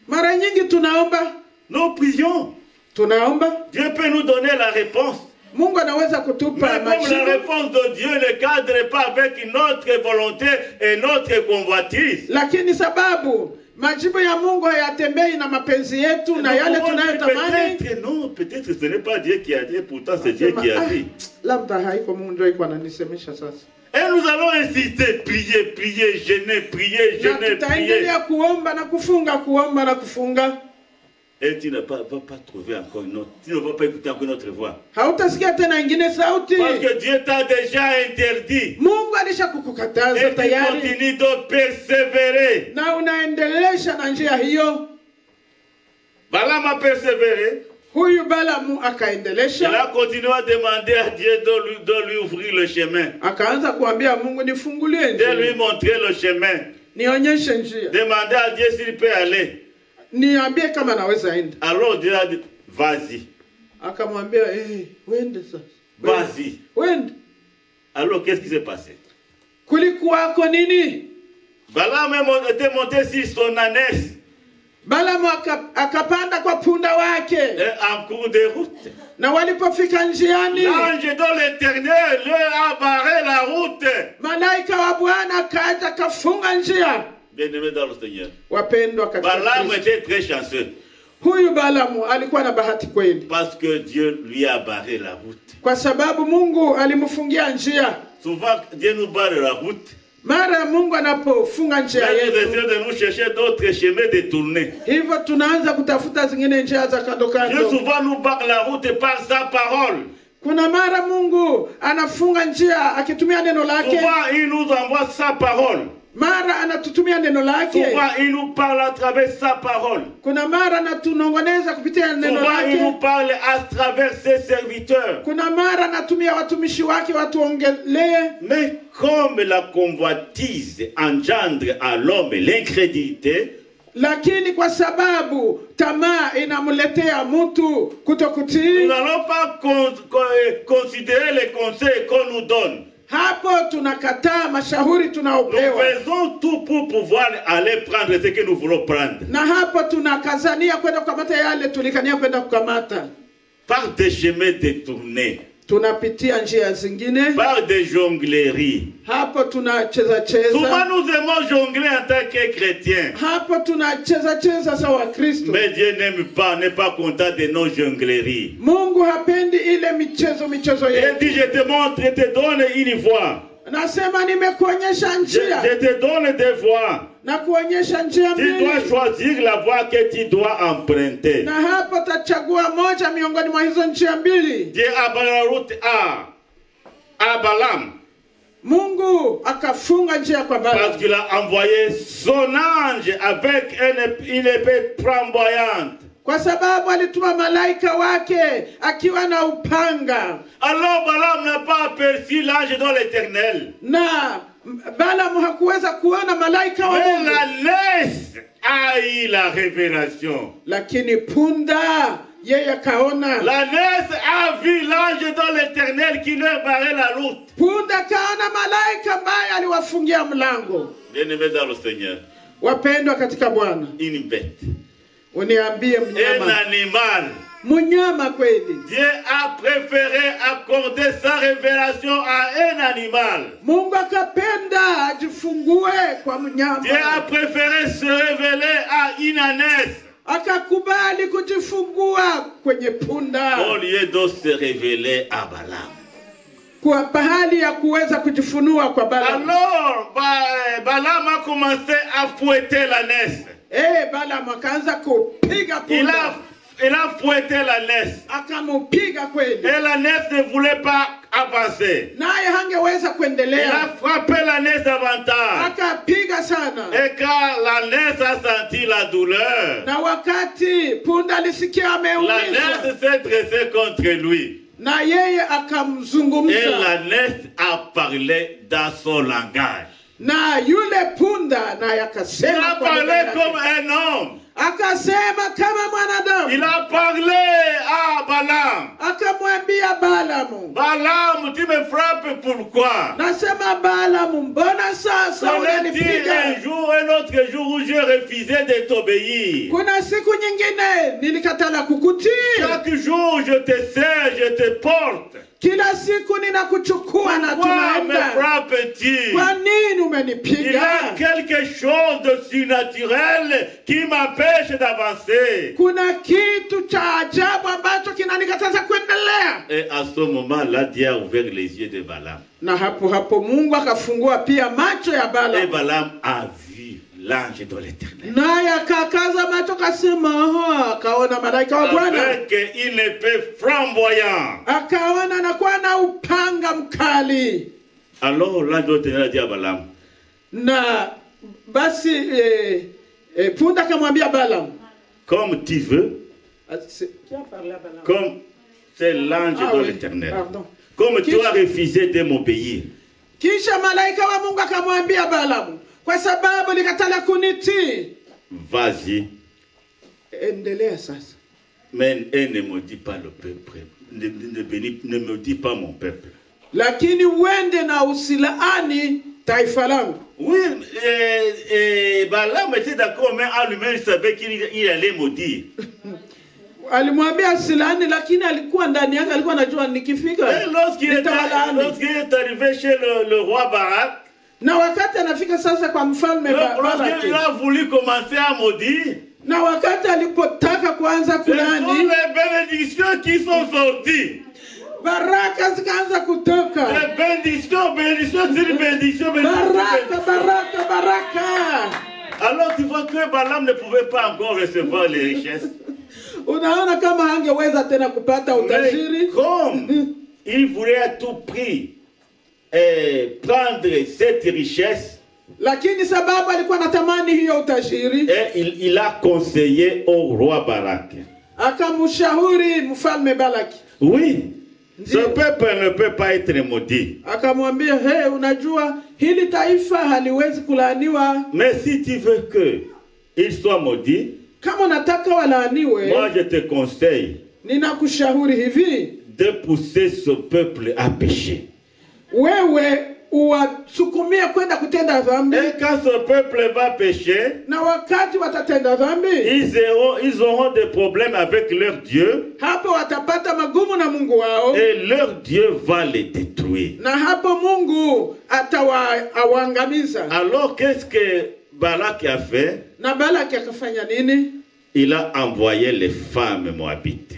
Mara nyingi tunaomba. Nous prions. Tunaomba. Dieu peut nous donner la réponse. Mungu anaweza kutupa majibu. Mais comme la réponse de Dieu ne cadre pas avec notre volonté et notre convoitise. Lakini sababu majibu ya Mungu hayatembei na mapenzi yetu na yale tunayotamani. Peut-être ce n'est pas Dieu qui a dit, pourtant c'est Dieu qui a dit. Labda haiko Mungu ndio iko ananisemesha sasa. Et nous allons insister, prier, jeûner, prier. Tutaendelea kuomba na kufunga, kuomba na kufunga. Et tu ne vas pas trouver encore une autre. Tu ne vas pas écouter encore une autre voix. Hautasikia tena ingine sauti. Parce que Dieu t'a déjà interdit. Mungu alishakukataza Et tu tayari. continues de persévérer. Na unaendelesha na njia hiyo. Balaam a persévéré. Huyu Balamu Il akaendelesha. a continué à demander à Dieu de lui ouvrir le chemin. Akaanza kuambia Mungu nifungulie De lui njia. montrer le chemin. Nionyeshe njia. Demander à Dieu s'il peut aller. Niambie kama naweza enda. Alors Dieu a dit, vas-y. Akamwambia wende sasa. Vas-y. Wende. Alors qu'est-ce qui s'est passé? Kulikuwako nini? Balaam était monté sur son ânesse. Balamu akapanda kwa punda wake. En cours de route. Na walipofika njiani, L'ange de l'Éternel leur a barré la route. malaika wa Bwana akaja kafunga njia. Bien-aimés dans le Seigneur. Wapendwa katika Balaam Kristo. était très chanceux. Huyu Balamu alikuwa na bahati kweli. Parce que Dieu lui a barré la route. Kwa sababu Mungu alimfungia njia. Souvent, Dieu nous barre la route. Mara Mungu anapofunga njia Là, nous yetu, essayons de nous chercher d'autres chemins détournés. hivyo tunaanza kutafuta zingine njia za kando Dieu kando. souvent nous barre la route par sa parole. Kuna mara Mungu anafunga njia akitumia neno lake. Souvent, il nous envoie sa parole. Mara anatutumia neno lake. Souvent, il nous parle à travers sa parole. Kuna mara anatunongoneza kupitia neno Souvent, il nous lake. parle à travers ses serviteurs. Kuna mara anatumia watumishi wake watuongelee. Mais comme la convoitise engendre à l'homme l'incrédulité, Lakini kwa sababu tamaa inamletea mtu kutokutii, nous n'allons pas considérer les conseils qu'on nous donne. hapo tunakataa mashauri Nous tunaopewa, faisons tout pour pouvoir aller prendre ce que nous voulons prendre. na hapo tunakazania kwenda kukamata yale tulikania kwenda kukamata. Par des chemins détournés, Tunapitia njia zingine, par des jongleries. hapo tunacheza Souvent cheza, nous aimons jongler en tant que chrétiens. hapo tunacheza cheza sawa Kristo. Mais Dieu n'est pas content de nos jongleries. Mungu hapendi ile michezo Il yetu. dit, je te montre, je te donne une voie. Nasema nimekuonyesha njia Je te donne des voies. na kuonyesha njia Tu dois mbili, choisir la voie que tu dois emprunter. na hapo tachagua moja miongoni mwa hizo njia mbili. Dieu a barré la route à Balaam Mungu akafunga njia kwa parce Balamu qu'il a envoyé son ange avec une épée flamboyante. kwa sababu alituma malaika wake akiwa na upanga, Alors Balaam n'a pas aperçu l'ange de l'Éternel. na Balamu hakuweza kuona malaika wa Mais Mungu, l'ânesse a eu la révélation. lakini punda yeye akaona. L'ânesse a vu l'ange de l'Éternel qui leur barrait la route. Punda kaona malaika ambaye aliwafungia mlango. Bien-aimés dans le Seigneur, Wapendwa katika Bwana, une bête, uniambie un mnyama, animal. mnyama kweli. Dieu a préféré accorder sa révélation à un animal. Mungu akapenda ajifungue kwa Dieu a mnyama, préféré se révéler à une ânesse akakubali kujifungua kwenye punda au lieu de se révéler à Balaam. kwa pahali ya kuweza kujifunua kwa Balamu. Alors, Balaam a commencé à fouetter l'ânesse. Balamu akaanza kupiga Il punda, a fouetté l'ânesse. akamupiga kweli, Et l'ânesse ne voulait pas avancer. naye hangeweza Il a kuendelea, frappé l'ânesse davantage. akapiga sana. Et quand l'ânesse a senti la douleur, Na wakati punda alisikia ameumizwa, l'ânesse s'est dressée contre lui. na yeye Et akamzungumza, l'ânesse a parlé dans son langage. na yule punda naye Il akasema a kwa parlé lugha yake. comme un homme. Akasema kama Il mwanadamu, a parlé à Balaam. akamwambia Balamu, Balaam, tu me frappes pourquoi? nasema Balamu, mbona sasa Connais-tu un unanipiga? jour, un autre jour où j'ai refusé de t'obéir? Kuna siku nyingine nilikatala kukutii, Chaque jour je te sers, je te porte. kila siku ninakuchukua na Pourquoi me tunaenda. frappes-tu? Kwa nini Il y a umenipiga? quelque chose de surnaturel qui m'empêche d'avancer. Kuna kitu cha ajabu ambacho kinanikataza kuendelea. Et à ce moment-là, Dieu a ouvert les yeux de Balaam. Na hapo hapo Mungu akafungua pia macho ya Et Balamu, Balaam a vu l'ange de l'Éternel. naye akakaza macho kasema, aha, akaona malaika wa Bwana, Avec une épée flamboyante. akaona anakuwa na upanga mkali. Alors l'ange de l'Éternel a dit à Balaam, Na basi punda akamwambia Balaam, comme tu veux, qui a parlé à Balaam? comme c'est l'ange Ah de oui, l'Éternel, pardon. comme tu as refusé de m'obéir, Kisha malaika wa Mungu akamwambia Balaam, kwa sababu likatala kunitii, vas-y, endelea sasa. mais ne maudis pas le peuple, ne maudis pas mon peuple. Lakini uende na usilaani taifa langu. Oui, Balaam était d'accord, mais à lui-même, il savait qu'il allait maudire. Alimwambia silaani, lakini alikuwa ndani yake alikuwa anajua nikifika Et lorsqu'il est arrivé chez le roi Barak, na wakati anafika sasa kwa mfalme lorsqu'il a voulu commencer à maudire, na wakati alipotaka kuanza ce sont kulani, les bénédictions qui sont sorties. baraka zikaanza kutoka. Les bénédictions sur bénédictions. Baraka. Alors tu vois que Balaam ne pouvait pas encore recevoir les richesses. Unaona kama hangeweza tena kupata Mais utajiri, comme il voulait à tout prix prendre cette richesse, lakini sababu alikuwa anatamani hiyo utajiri, et il a conseillé au roi Barak. akamshauri mfalme Balaki. Oui, ce peuple ne peut pas être maudit. Akamwambia, hey, unajua hili taifa haliwezi kulaaniwa. Mais si tu veux que il soit maudit, Kama unataka walaaniwe, moi je te conseille ninakushauri hivi, de pousser ce peuple à pécher. wewe uwasukumie kwenda kutenda dhambi, Et quand ce peuple va pécher, na wakati watatenda dhambi, ils auront des problèmes avec leur Dieu, hapo watapata magumu na Mungu wao, et leur Dieu va les détruire. na hapo Mungu atawaangamiza. Alors qu'est-ce que Balak a fait? Na Balaki akafanya nini? Il a envoyé les femmes moabites.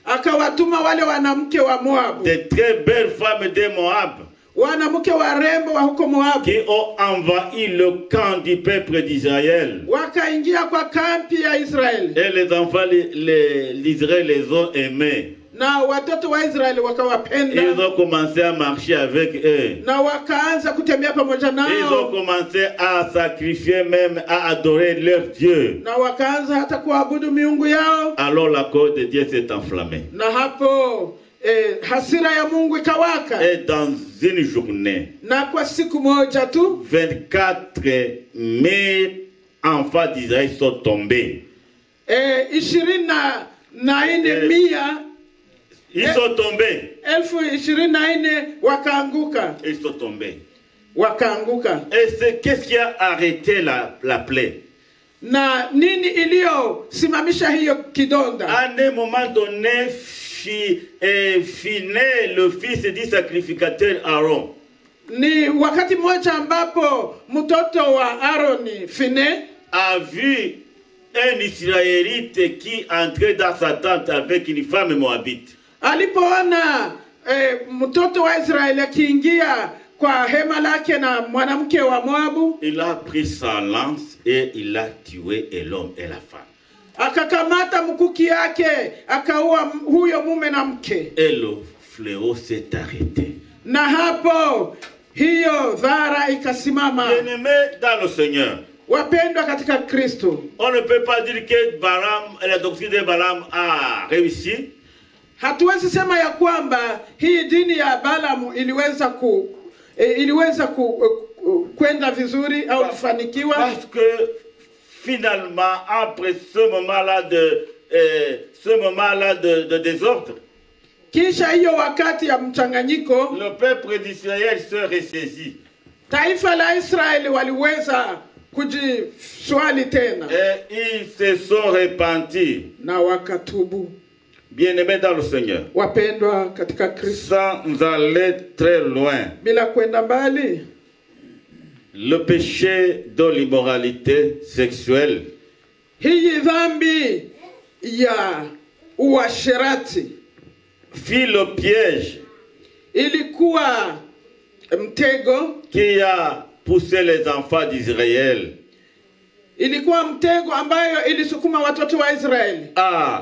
Akawatuma wale wanamke wa Moabu, Des très belles femmes de Moab wanamke warembo wa huko Moabu, qui ont envahi le camp du peuple d'Israël. wakaingia kwa kampi ya Israeli, Et les enfants d'Israël les ont aimés. na watoto wa Israeli wakawapenda, Ils ont commencé à marcher avec eux. na wakaanza kutembea pamoja Ils ont nao, commencé à sacrifier, même à adorer leur Dieu. na wakaanza hata kuabudu miungu yao. Alors la cause de Dieu s'est enflammée. Na hapo hasira ya Mungu ikawaka, Et dans une journée, na kwa siku moja tu 24 000 enfants d'Israël sont tombés. 24,000 Ils sont tombés. 24,000 wakaanguka, Ils sont tombés. wakaanguka. Et qu'est-ce qui a arrêté la plaie? Na nini iliyosimamisha hiyo kidonda? À un moment donné, Phiné, le fils du sacrificateur Aaron, Ni wakati mmoja ambapo mtoto wa Aroni, Fine, a vu un Israélite qui entrait dans sa tente avec une femme moabite. alipoona mtoto wa Israeli akiingia kwa hema lake na mwanamke wa Moabu, Il a pris sa lance et il a tué l'homme et la femme. akakamata mkuki yake akaua huyo mume na mke, Et le fléau s'est arrêté. na hapo hiyo dhara ikasimama. Bien-aimés dans le Seigneur, Wapendwa katika Kristo, on ne peut pas dire que la doctrine de Balaam a réussi. hatuwezi sema ya kwamba hii dini ya Balaam iliweza kwenda vizuri au kufanikiwa, Parce que finalement, après ce moment-là de désordre, kisha hiyo wakati ya mchanganyiko, le peuple d'Israël se ressaisit. taifa la Israeli waliweza kujiswali tena Et ils se sont repentis. na wakatubu. Bien-aimés dans le Seigneur, Wapendwa katika Kristo, sans aller très loin, bila kwenda mbali, le péché de l'immoralité sexuelle hii dhambi ya uasherati fit le piège ilikuwa mtego qui a poussé les enfants d'Israël ilikuwa mtego ambayo ilisukuma watoto wa Israeli à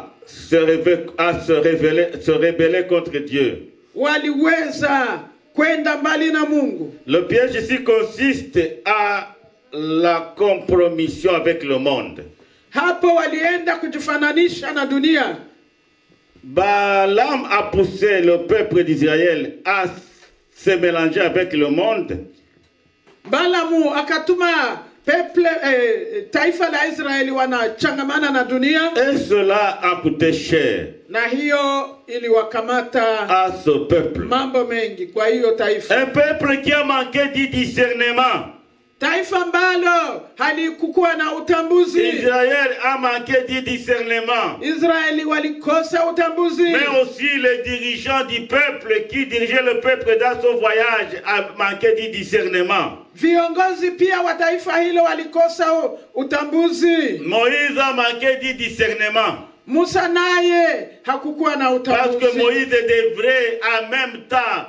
se rebeller contre Dieu. waliweza kwenda mbali na Mungu. Le piège ici consiste à la compromission avec le monde. Hapo walienda kujifananisha na dunia. Balaam a poussé le peuple d'Israël à se mélanger avec le monde. Balamu akatuma taifa la Israeli wanachangamana na dunia, Et cela a coûté cher na hiyo iliwakamata à ce peuple. mambo mengi. Kwa hiyo taifa, Un peuple qui a manqué du discernement. taifa ambalo halikuwa na utambuzi. Israël a manqué du discernement. Israeli walikosa utambuzi. Mais aussi les dirigeants du peuple qui dirigeaient le peuple dans son voyage a manqué du discernement. Viongozi pia wa taifa hilo walikosa utambuzi. Moïse a manqué du discernement. Musa naye hakukuwa na Parce que utambuzi. Moïse devrait en même temps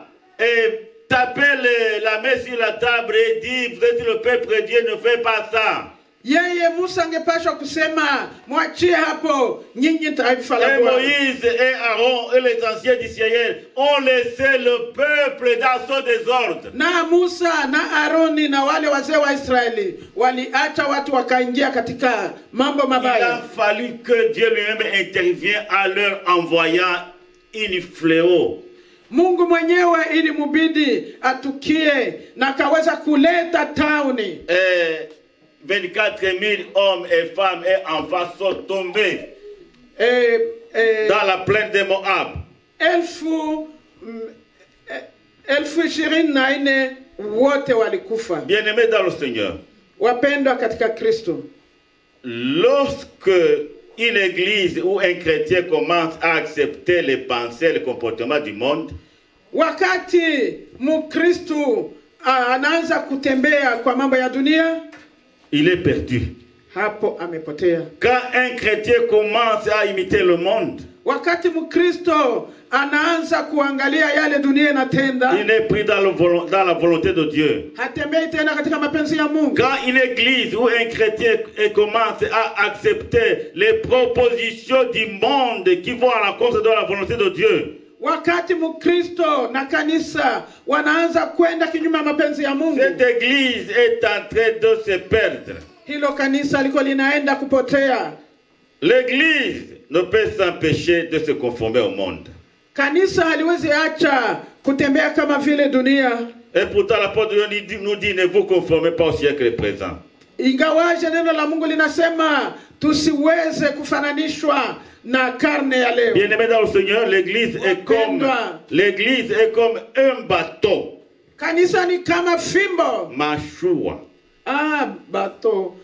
taper la main sur la table et dire, vous êtes le peuple de Dieu, ne faites pas ça. Yeye Musa angepashwa kusema mwachie hapo nyinyi taifa la Et Bwana. Moïse et Aaron et les anciens d'Israël ont laissé le peuple dans son désordre. Na Musa na Aroni na wale wazee wa Israeli waliacha watu wakaingia katika mambo Il a mabaya. fallu que Dieu lui-même intervienne en leur envoyant une fléau. Mungu mwenyewe ili mubidi atukie na akaweza kuleta tauni. 24 000 hommes et femmes et enfants sont tombés dans la plaine de Moab. 24,000 wote walikufa. Bien-aimés dans le Seigneur, Wapendwa katika Kristo, lorsque une église ou un chrétien commence à accepter les pensées et les comportements du monde, wakati Mkristo anaanza kutembea kwa mambo ya dunia, il est perdu. hapo amepotea. Quand un chrétien commence à imiter le monde, Wakati Mkristo anaanza kuangalia yale dunia inatenda, il est pris dans la volonté de Dieu. hatembei tena katika mapenzi ya Mungu. Quand une église ou un chrétien commence à accepter les propositions du monde qui vont à l'encontre de la volonté de Dieu, Wakati Mkristo na kanisa wanaanza kwenda kinyume ya mapenzi ya Mungu, cette église est en train de se perdre. hilo kanisa liko linaenda kupotea. L'église ne peut s'empêcher de se conformer au monde. Kanisa haliwezi acha kutembea kama vile dunia. Et pourtant l'apôtre nous dit ne vous conformez pas au siècle présent. Ingawaje neno la Mungu linasema tusiweze kufananishwa na karne ya leo. Bien-aimés dans le Seigneur, l'église est comme un bateau. Kanisa ni kama fimbo. Mashua. Bateau.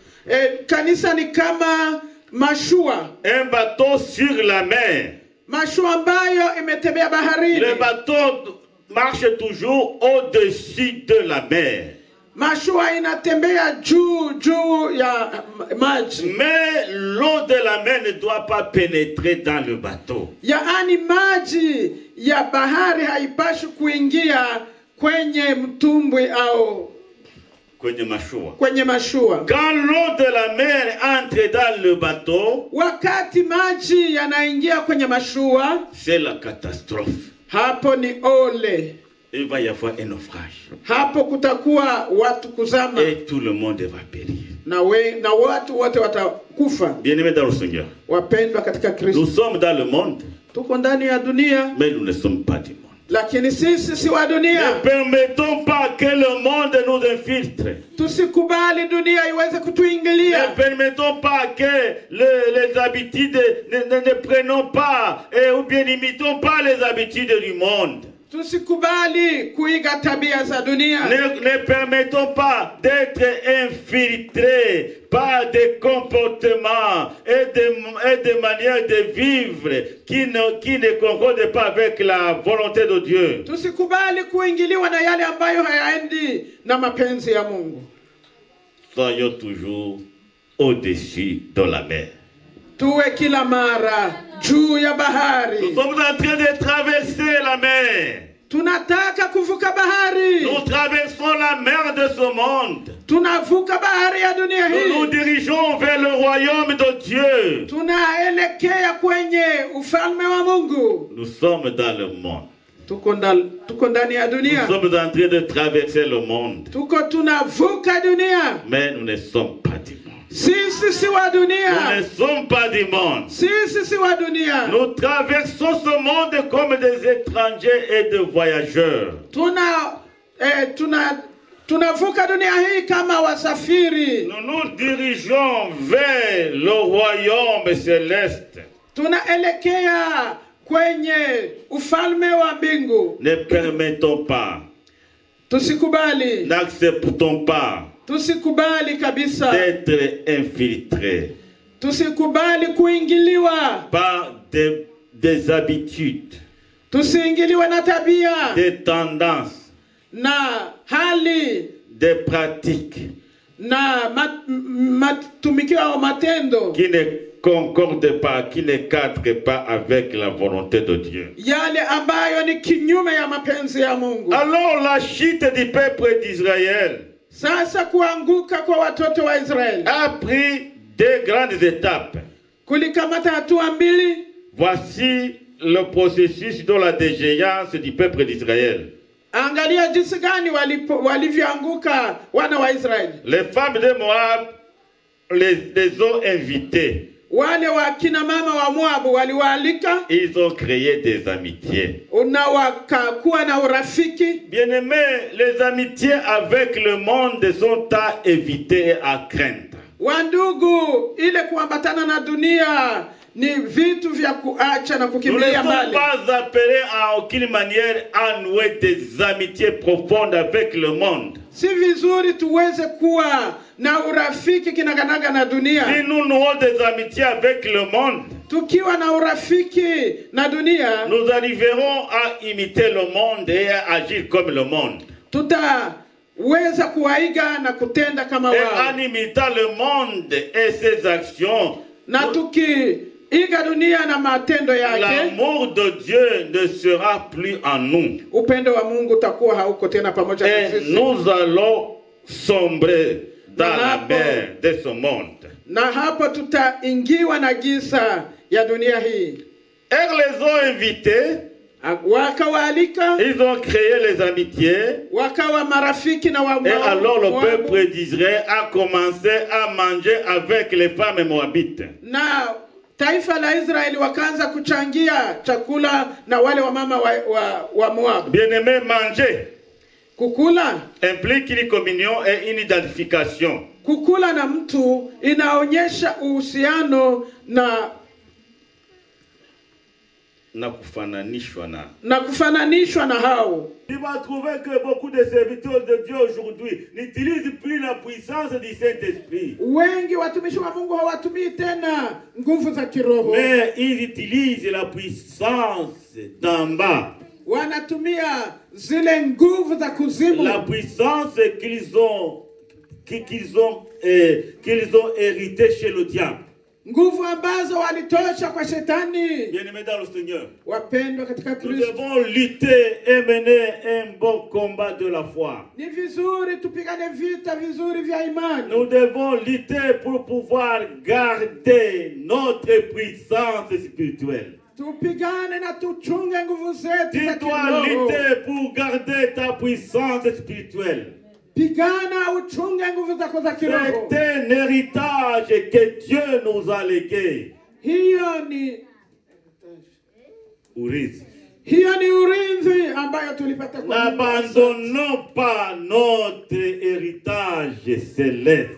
Kanisa ni kama mashua. Un bateau sur la mer. Mashua ambayo imetembea baharini. Le bateau marche toujours au-dessus de la mer. Mashua inatembea juu ya maji. Mais l'eau de la mer ne doit pas pénétrer dans le bateau. Yaani maji ya bahari haipashi kuingia kwenye mtumbwi au kwenye mashua. Quand l'eau de la mer entre dans le bateau, wakati maji yanaingia kwenye mashua, c'est la catastrophe. Hapo ni ole. Il va y avoir un naufrage. Hapo kutakuwa watu kuzama. Et tout le monde va périr. Na watu wote watakufa. Bien-aimés dans le Seigneur. Wapendwa katika Kristo. Nous sommes dans le monde. Tuko ndani ya dunia. Mais nous ne sommes pas du monde. Lakini sisi si wa dunia. Ne permettons pas que le monde nous infiltre. Tusikubali dunia iweze kutuingilia. Ne permettons pas que les habitudes ne prenons pas ou bien n'imitons pas les habitudes du monde. Tusikubali kuiga tabia za dunia. Ne permettons pas d'être infiltrés par des comportements et des manières de vivre qui ne concordent pas avec la volonté de Dieu. Tusikubali kuingiliwa na yale ambayo hayaendi na mapenzi ya Mungu. Soyons toujours au-dessus de la mer. Tuwe kila mara juu ya bahari. Nous sommes en train de traverser la mer. Tunataka kuvuka bahari. Nous traversons la mer de ce monde. tunavuka bahari ya dunia Nous nous hii, dirigeons vers le royaume de Dieu. tunaelekea kwenye ufalme wa Mungu. Nous sommes dans le monde. Tuko ndani ya Nous dunia, sommes en train de traverser le monde. tuko tunavuka dunia. Mais nous ne sommes pas du monde. Sisi si wa Nous dunia, ne sommes pas du monde. sisi si wa dunia. Nous traversons ce monde comme des étrangers et des voyageurs. Tunavuka dunia hii kama wasafiri. Nous nous dirigeons vers le royaume céleste. Tunaelekea kwenye ufalme wa mbingu. Ne permettons pas, Tusikubali, n'acceptons pas tusikubali kabisa, d'être infiltrés tusikubali kuingiliwa, par des habitudes, tusiingiliwe na tabia des tendances, na hali des pratiques na matumikio au matendo qui ne concordent pas, qui ne cadrent pas avec la volonté de Dieu. yale ambayo ni kinyume ya mapenzi ya Mungu. Alors la chute du peuple d'Israël Sasa kuanguka kwa watoto wa Israeli a pris deux grandes étapes. kulikamata hatua mbili. Voici le processus de la déchéance du peuple d'Israël. Angalia jinsi gani walivyoanguka wana wa Israeli. Les femmes de Moab les ont invités. Wale wa kina mama wa Moabu waliwaalika, Ils ont créé des amitiés. wakakuwa na urafiki. Bien-aimés, les amitiés avec le monde sont à éviter et à craindre. Wandugu, ile kuambatana na dunia ni vitu vya kuacha na Nous ne kukimbilia sommes mbali. pas appelés à aucune manière à nouer des amitiés profondes avec le monde. Si vizuri tuweze kuwa na urafiki kinaganaga na dunia. Si nous nouons des amitiés avec le monde, Tukiwa na urafiki na dunia, nous arriverons à imiter le monde et à agir comme le monde. tutaweza kuwaiga na kutenda kama Et wao. en imitant le monde et ses actions, Na tukiiga dunia na matendo yake, l'amour de Dieu ne sera plus en nous. upendo wa Mungu utakuwa hauko tena pamoja na Et sisi. nous allons sombrer dans la Bravo. mer de ce monde. Na hapo tutaingiwa na giza ya dunia hii. Elles les ont invités, Wakawaalika, ils ont créé les amitiés. wakawa marafiki na wa Et alors le Moabu. peuple d'Israël a commencé à manger avec les femmes moabites. Na taifa la Israeli wakaanza kuchangia chakula na wale wa mama wa Moabu. Bien-aimés, manger Kukula, implique une communion et une identification. kukula na mtu inaonyesha uhusiano na kufananishwa na hao. Tu vas trouver que beaucoup de serviteurs de Dieu aujourd'hui n'utilisent plus la puissance du Saint-Esprit. Wengi watumishi wa Mungu hawatumii tena nguvu za kiroho. Mais ils utilisent la puissance d'en bas. Wanatumia zile nguvu za kuzimu. La puissance qu'ils ont héritée chez le diable. Nguvu ambazo walitosha kwa shetani. Bien-aimés dans le Seigneur, Wapendwa katika nous Kristo, devons lutter et mener un bon combat de la foi. ni vizuri tupigane vita vizuri vya imani. Nous devons lutter pour pouvoir garder notre puissance spirituelle. Tupigane na tuchunge nguvu zetu Tu za dois kiroho. lutter pour garder ta puissance spirituelle. Pigana uchunge nguvu zako za kiroho. C'est un héritage que Dieu nous a légué. Hiyo ni Urithi. urithi ambayo tulipata kwa Mungu. N'abandonnons pas notre héritage céleste.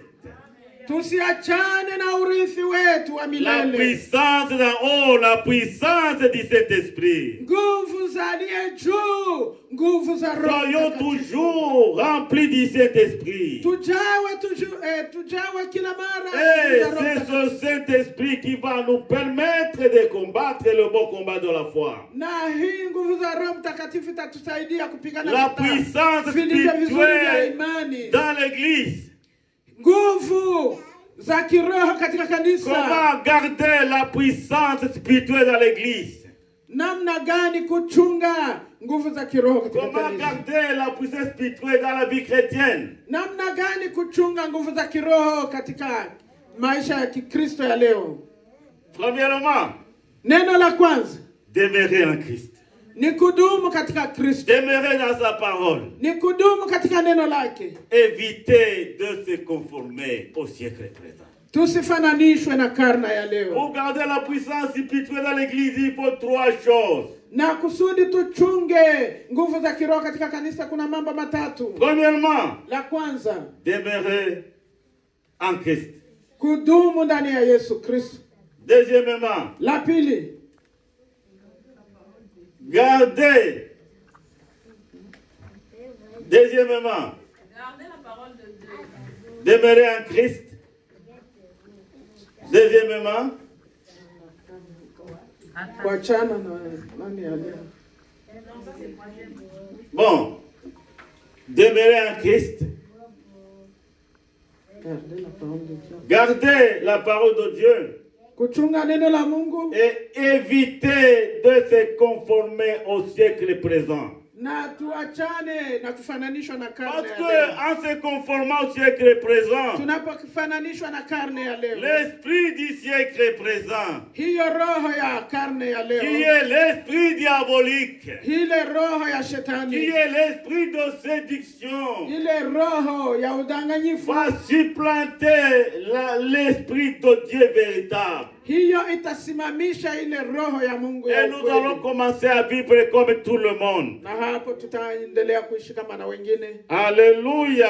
Tusiachane na urithi wetu wa La milele. puissance d'en haut, la puissance du Saint-Esprit. Nguvu za aliye juu, nguvu za Roho Soyons Mtakatifu. toujours remplis du Saint-Esprit. Tujawe kila mara. Et na Roho c'est Mtakatifu. ce Saint-Esprit qui va nous permettre de combattre le bon combat de la foi. Na hii nguvu za Roho Mtakatifu itatusaidia kupigana La vita puissance vilivyo vizuri vya spirituelle imani. dans l'église. Nguvu za kiroho katika kanisa. Comment garder la puissance spirituelle dans l'église? namna gani kuchunga nguvu za kiroho katika Comment kanisa. garder la puissance spirituelle dans la vie chrétienne? Namna gani kuchunga nguvu za kiroho katika maisha ya Kikristo ya leo. Premièrement, Neno la kwanza demeurer en Christ. ni kudumu katika Kristo. Demeurer dans sa parole. Ni kudumu katika neno lake. Éviter de se conformer au siècle présent. Tusifananishwe na karne ya leo. Pour garder la puissance spirituelle dans l'église, il faut 3 choses. Na kusudi tuchunge nguvu za kiroho katika kanisa kuna mambo matatu. Premièrement, La kwanza, demeurer en Christ. kudumu ndani ya Yesu Kristo. Deuxièmement, La pili, garder. Deuxièmement, Gardez la parole de Dieu. demeurer en Christ. Deuxièmement, kuachana na nani ya leo. bon, demeurer en Christ. Garder la parole de Dieu. Garder la parole de Dieu Kuchunga neno la Mungu et éviter de se conformer au siècle présent. na tuachane na kufananishwa na karne Parce ya que leo. en se conformant au siècle présent, Tunapofananishwa na karne ya leo, l'esprit du siècle présent, hiyo roho ya karne ya qui leo, est l'esprit diabolique, ile roho ya qui shetani, est l'esprit de séduction, ile roho ya udanganyifu, va supplanter l'esprit de Dieu véritable. hiyo itasimamisha ile roho ya Mungu ya Et nous allons ukweli. commencer à vivre comme tout le monde. Na hapo tutaendelea kuishi kama na wengine. Alléluia.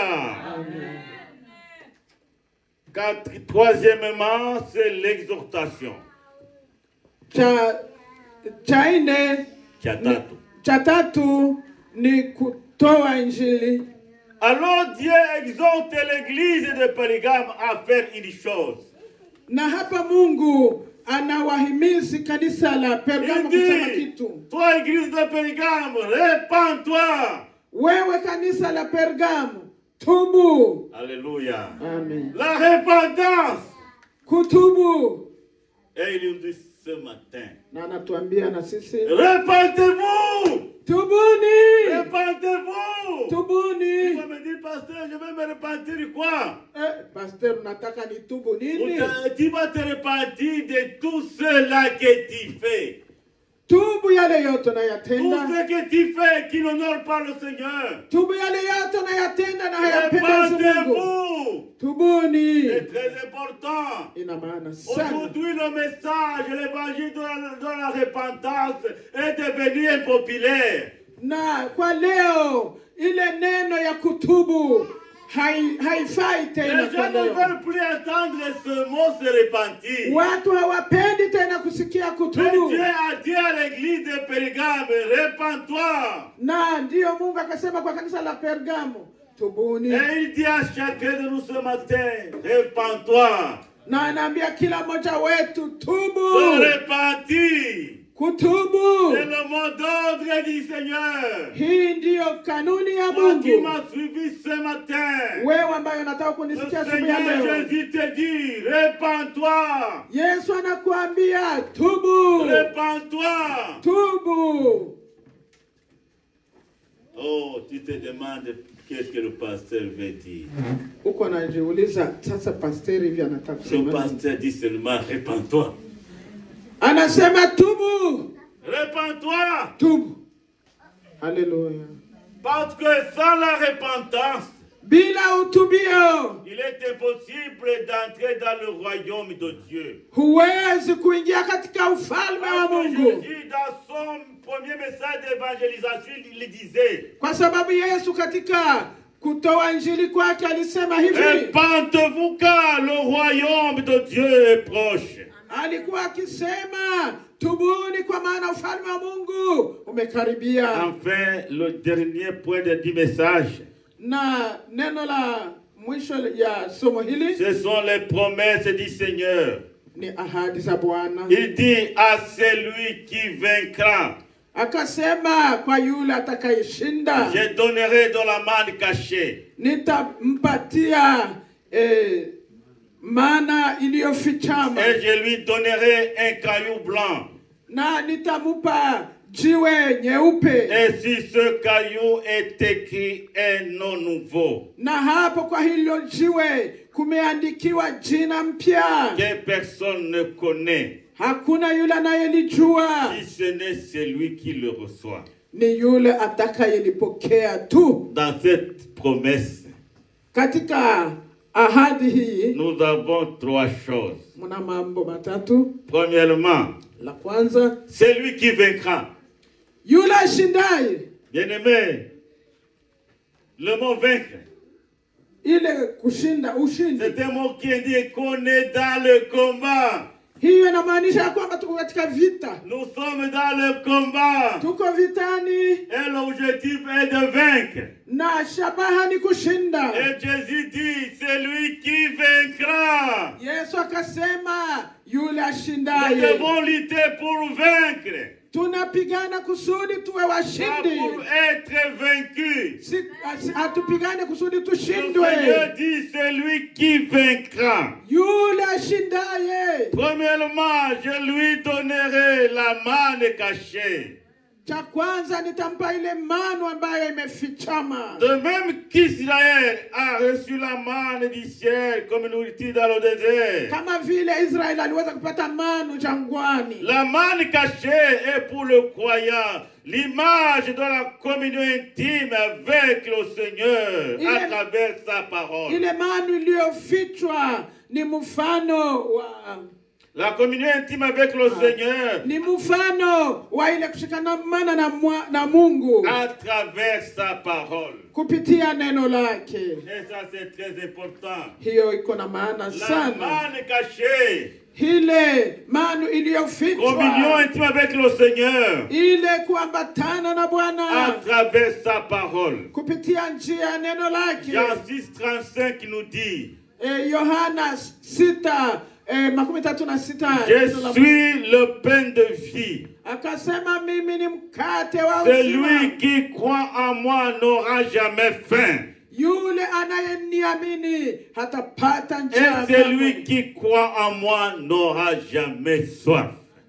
Troisièmement, c'est l'exhortation. Cha nne, cha tatu ni kutoa injili. Alors Dieu exhorte l'église de Pérgame à faire une chose. Na hapa Mungu anawahimizi kanisa la Pergamo Il kusema dit, kitu. toi église de Pérgame, répands-toi. Wewe kanisa la Pergamo, tubu. Alléluia. Amen. La repentance. Kutubu. Et il nous dit ce matin, Na anatuambia na sisi, repentez-vous. tubuni. Repentez-vous. Tu Tubuni. vas me dire, pasteur, je vais me repentir quoi? Pastor, unataka nitubu nini? Tu vas te repentir de tout cela que tu fais. Tubu yale yote Tout unayatenda. ce que tu fais qui n'honore pas le Seigneur. Tubu yale yote unayatenda na hayapendezi Mungu. Repentez-vous. Tubuni. C'est très important. Ina maana sana. Aujourd'hui, le message, l'évangile de la repentance est devenu impopulaire. Na kwa leo ile neno ya kutubu haifai Les tena kwa gens ne leo. veulent plus entendre ce mot se repentir. Watu hawapendi tena kusikia Mais kutubu. Dieu a dit à l'église de Pérgame, repens-toi. Na ndiyo Mungu akasema kwa kanisa la Pergamo, tubuni. Et il dit à chacun de nous ce matin, repens-toi. Na anaambia kila mmoja wetu Se tubu. repentir. Kutubu. C'est le mot d'ordre du Seigneur. Hii ndiyo kanuni ya Toi qui Mungu. m'as suivi ce matin. Wewe ambayo unataka Le kunisikia asubuhi ya Seigneur leo. Jésus te dit, repens-toi. Yesu anakuambia tubu. Repens-toi. Tubu. Oh, tu te demandes qu'est-ce que le pasteur veut dire. Uko anajiuliza sasa pasteri hivi anataka Le kusema nini? pasteur dit seulement, repens-toi. Anasema tubu. Repens-toi. Tubu. Haleluya. Parce que sans la repentance, Bila utubio il est impossible d'entrer dans le royaume de Dieu. huwezi kuingia katika ufalme wa Parce que Mungu. Jésus, dans son premier message d'évangélisation, il disait, Kwa sababu Yesu katika kutoa injili kwake alisema hivi. repentez-vous car le royaume de Dieu est proche. Alikuwa akisema tubuni kwa maana ufalme wa Mungu umekaribia. Enfin, le dernier point du message, Na neno la mwisho ya somo hili ce sont les promesses du Seigneur. ni ahadi za Bwana. Il dit à celui qui vaincra, Akasema kwa yule atakayeshinda je donnerai de la manne cachée. nitampatia mana iliyofichama Et je lui donnerai un caillou blanc. na nitamupa jiwe nyeupe. Et sur ce caillou est écrit un nom nouveau. Na hapo kwa hilo jiwe kumeandikiwa jina mpya. Que personne ne connaît. Hakuna yule anayelijua. Si ce n'est celui qui le reçoit. Ni yule atakayelipokea tu. Dans cette promesse, Katika ahadi hii nous avons trois choses. muna mambo matatu. Premièrement, La kwanza, celui qui vaincra. yule ashindaye. Bien-aimé, le mot vaincre, Ile kushinda, ushindi. c'est un mot qui indique qu'on est dans le combat. Hiyo inamaanisha kwamba tuko katika vita. Nous sommes dans le combat. Tuko vitani Et l'objectif est de vaincre. na shabaha ni kushinda. Et Jésus dit, c'est lui qui vaincra. Yesu akasema yule Nous ashindaye. devons lutter pour vaincre. Tunapigana kusudi tuwe Pas washindi. pour être vaincu. Hatupigane kusudi Le tushindwe. Seigneur dit, c'est lui qui vaincra. Yule ashindaye. Premièrement, je lui donnerai la manne cachée. Cha kwanza nitampa ile manu ambayo imefichama. De même qu'Israël a reçu la manne du ciel comme nourriture dans le désert. Kama vile Israeli aliweza kupata manu jangwani. La manne cachée est pour le croyant l'image de la communion intime avec le Seigneur à travers sa parole. Ile manu iliyofichwa ni mfano wa La communion intime avec le Seigneur ni mfano wa ile kushikamana na Mungu à travers sa parole. kupitia neno lake. Et ça c'est très important. Hiyo iko na maana La sana. manne cachée, Ile manu iliyofichwa, communion intime avec le Seigneur ile kuambatana na à Bwana travers sa parole. kupitia njia ya neno lake. Jean 6:35 nous dit, Yohana 6:36. je suis le pain de vie. Akasema mimi ni mkate wa Celui uzima. qui croit en moi n'aura jamais faim. Yule anayeniamini hatapata Et njaa. celui qui croit en moi n'aura jamais soif.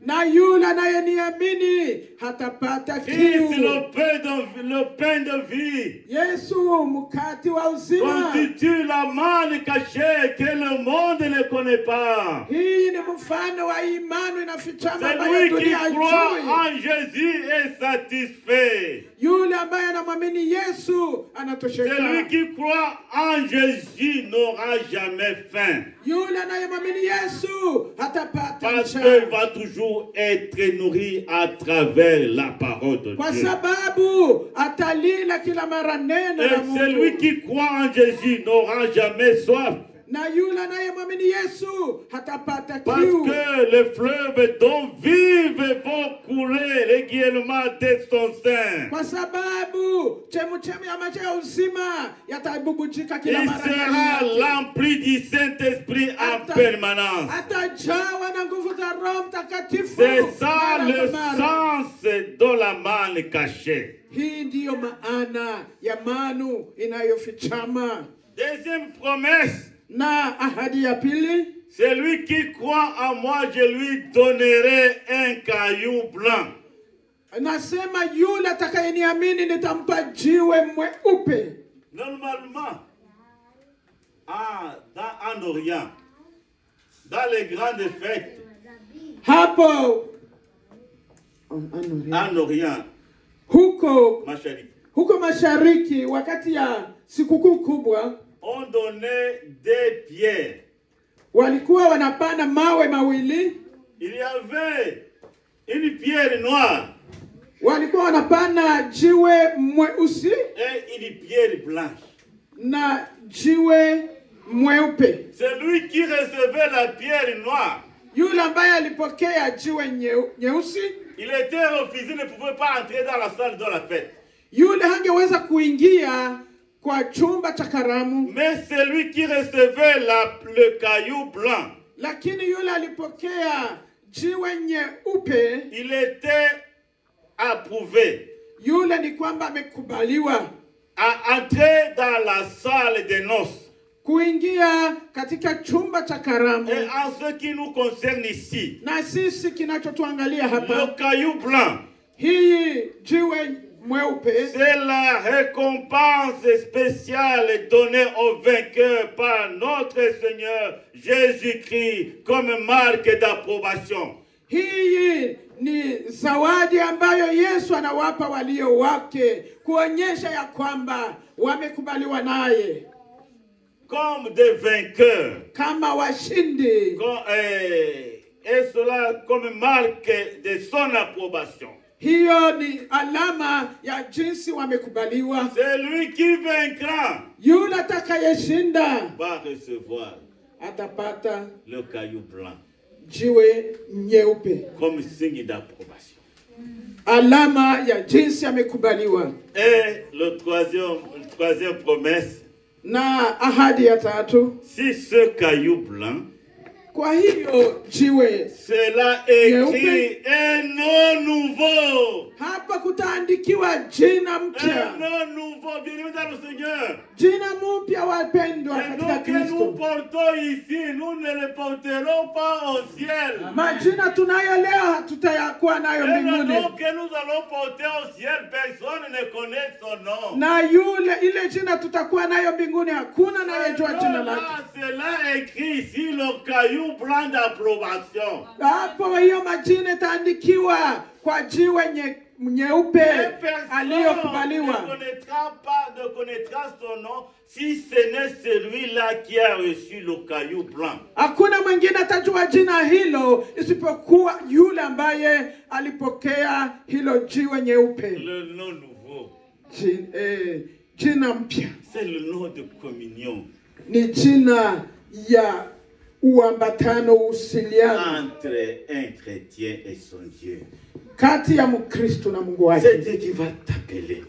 Na yule anayeniamini hatapata Fils, kiu. le pain de vie Yesu mkate wa uzima. constitue la manne cachée que le monde ne connaît pas. Hii ni mfano wa imani inafichama ambayo Celui qui dunia croit haijui. en Jésus est satisfait. Yule ambaye anamwamini Yesu anatosheka. Celui qui croit en Jésus n'aura jamais faim. Yule anayemwamini Yesu hatapata Parce njaa. qu'il va toujours être nourri à travers la parole de Kwa Dieu. sababu atalila kila mara neno Et la Mungu. celui qui croit en Jésus n'aura jamais soif. Na yule anayemwamini Yesu hatapata Parce kiu. que les fleuves dont vive vont couler régulièrement de son sein. Kwa sababu chemchemi ya maji ya uzima yatabubujika kila Il mara. sera rempli du Saint-Esprit en permanence. Atajawa na nguvu za Roho Mtakatifu. C'est ça mara le kwa mara. sens de la manne cachée. Hii ndiyo maana ya manu inayofichama. Deuxième promesse. Na ahadi ya pili, Celui qui croit en moi, je lui donnerai un caillou blanc. nasema yule atakayeniamini nitampa jiwe mweupe. Normalement, en Orient, dans les grandes fêtes, Hapo en Orient, huko Mashariki, mashariki, wakati ya sikukuu kubwa, on donnait des pierres. walikuwa wanapanda mawe mawili. Il y avait une pierre noire Walikuwa wanapanda jiwe mweusi et une pierre blanche. na jiwe mweupe. Celui qui recevait la pierre noire, Yule ambaye alipokea jiwe nyeusi, il était refusé, ne pouvait pas entrer dans la salle de la fête. yule hangeweza kuingia kwa chumba cha karamu. Mais celui qui recevait le caillou blanc, Lakini yule alipokea jiwe nyeupe, il était approuvé yule ni kwamba amekubaliwa à entrer dans la salle des noces. kuingia katika chumba cha karamu. Et en ce qui nous concerne ici, Na sisi kinachotuangalia le hapa, caillou blanc, hii jiwe mweupe c'est la récompense spéciale donnée aux vainqueurs par notre Seigneur Jésus-Christ comme marque d'approbation. hii ni zawadi ambayo Yesu anawapa walio wake kuonyesha ya kwamba wamekubaliwa naye Comme des vainqueurs. kama washindi, Et cela comme marque de son approbation. hiyo ni alama ya jinsi wamekubaliwa. Celui qui vaincra Yule atakayeshinda va recevoir atapata le caillou blanc jiwe nyeupe, comme signe d'approbation. alama ya jinsi amekubaliwa. Et le troisième promesse, Na ahadi ya tatu, si ce caillou blanc, kwa hiyo jiwe cela écrit un nom nouveau. hapa kutaandikiwa jina Un mpya, nom nouveau, bien-aimé dans le Seigneur. jina mpya wapendwa Et katika nous que nous Kristo. portons ici, nous ne le porterons pas au ciel. Majina tunayo leo hatutayakuwa nayo Et le mbinguni, nom que nous allons porter au ciel, personne ne connaît son nom. na ile jina tutakuwa nayo mbinguni hakuna anayejua jina lake. Cela écrit ici le caillou blanc d'approbation. Hapo hiyo majina itaandikiwa kwa jiwe nyeupe aliyokubaliwa. Ne connaîtra son nom si ce n'est celui-là qui a reçu le caillou blanc. Hakuna mwingine atajua jina hilo isipokuwa yule ambaye alipokea hilo jiwe nyeupe. Le nom nouveau, Jina mpya c'est le nom de communion ni jina ya uambatano, usiliano entre un chrétien et son Dieu. kati ya Mkristo na Mungu C'est wake. Dieu qui va t'appeler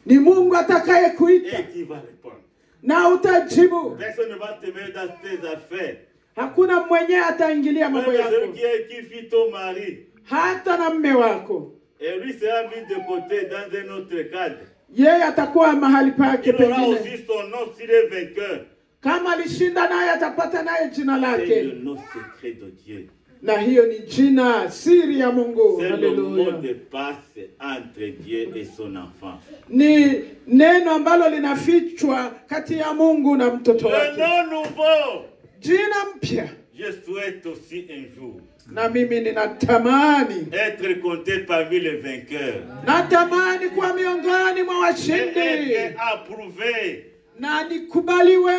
Ni Mungu atakaye kuita et qui va répondre. na utajibu. Personne ne va te mettre dans tes affaires. Hakuna mwenye ataingilia Même mambo celui yako, qui fit ton mari. hata na mme wako. Et lui sera mis de côté dans un autre cadre. Yeye atakuwa mahali pake Il aura pengine. aussi son nom s'il est vainqueur. Kama alishinda naye atapata naye jina C'est lake, le nom secret de Dieu. na hiyo ni jina siri ya Mungu. C'est le mot Haleluya! de passe entre Dieu et son enfant. Ni neno ambalo linafichwa kati ya Mungu na mtoto Le wake, nom nouveau. jina mpya. Je souhaite aussi un jour Na mimi ninatamani, être compté parmi les vainqueurs. natamani kuwa miongoni mwa Et washindi être approuvé. na nikubaliwe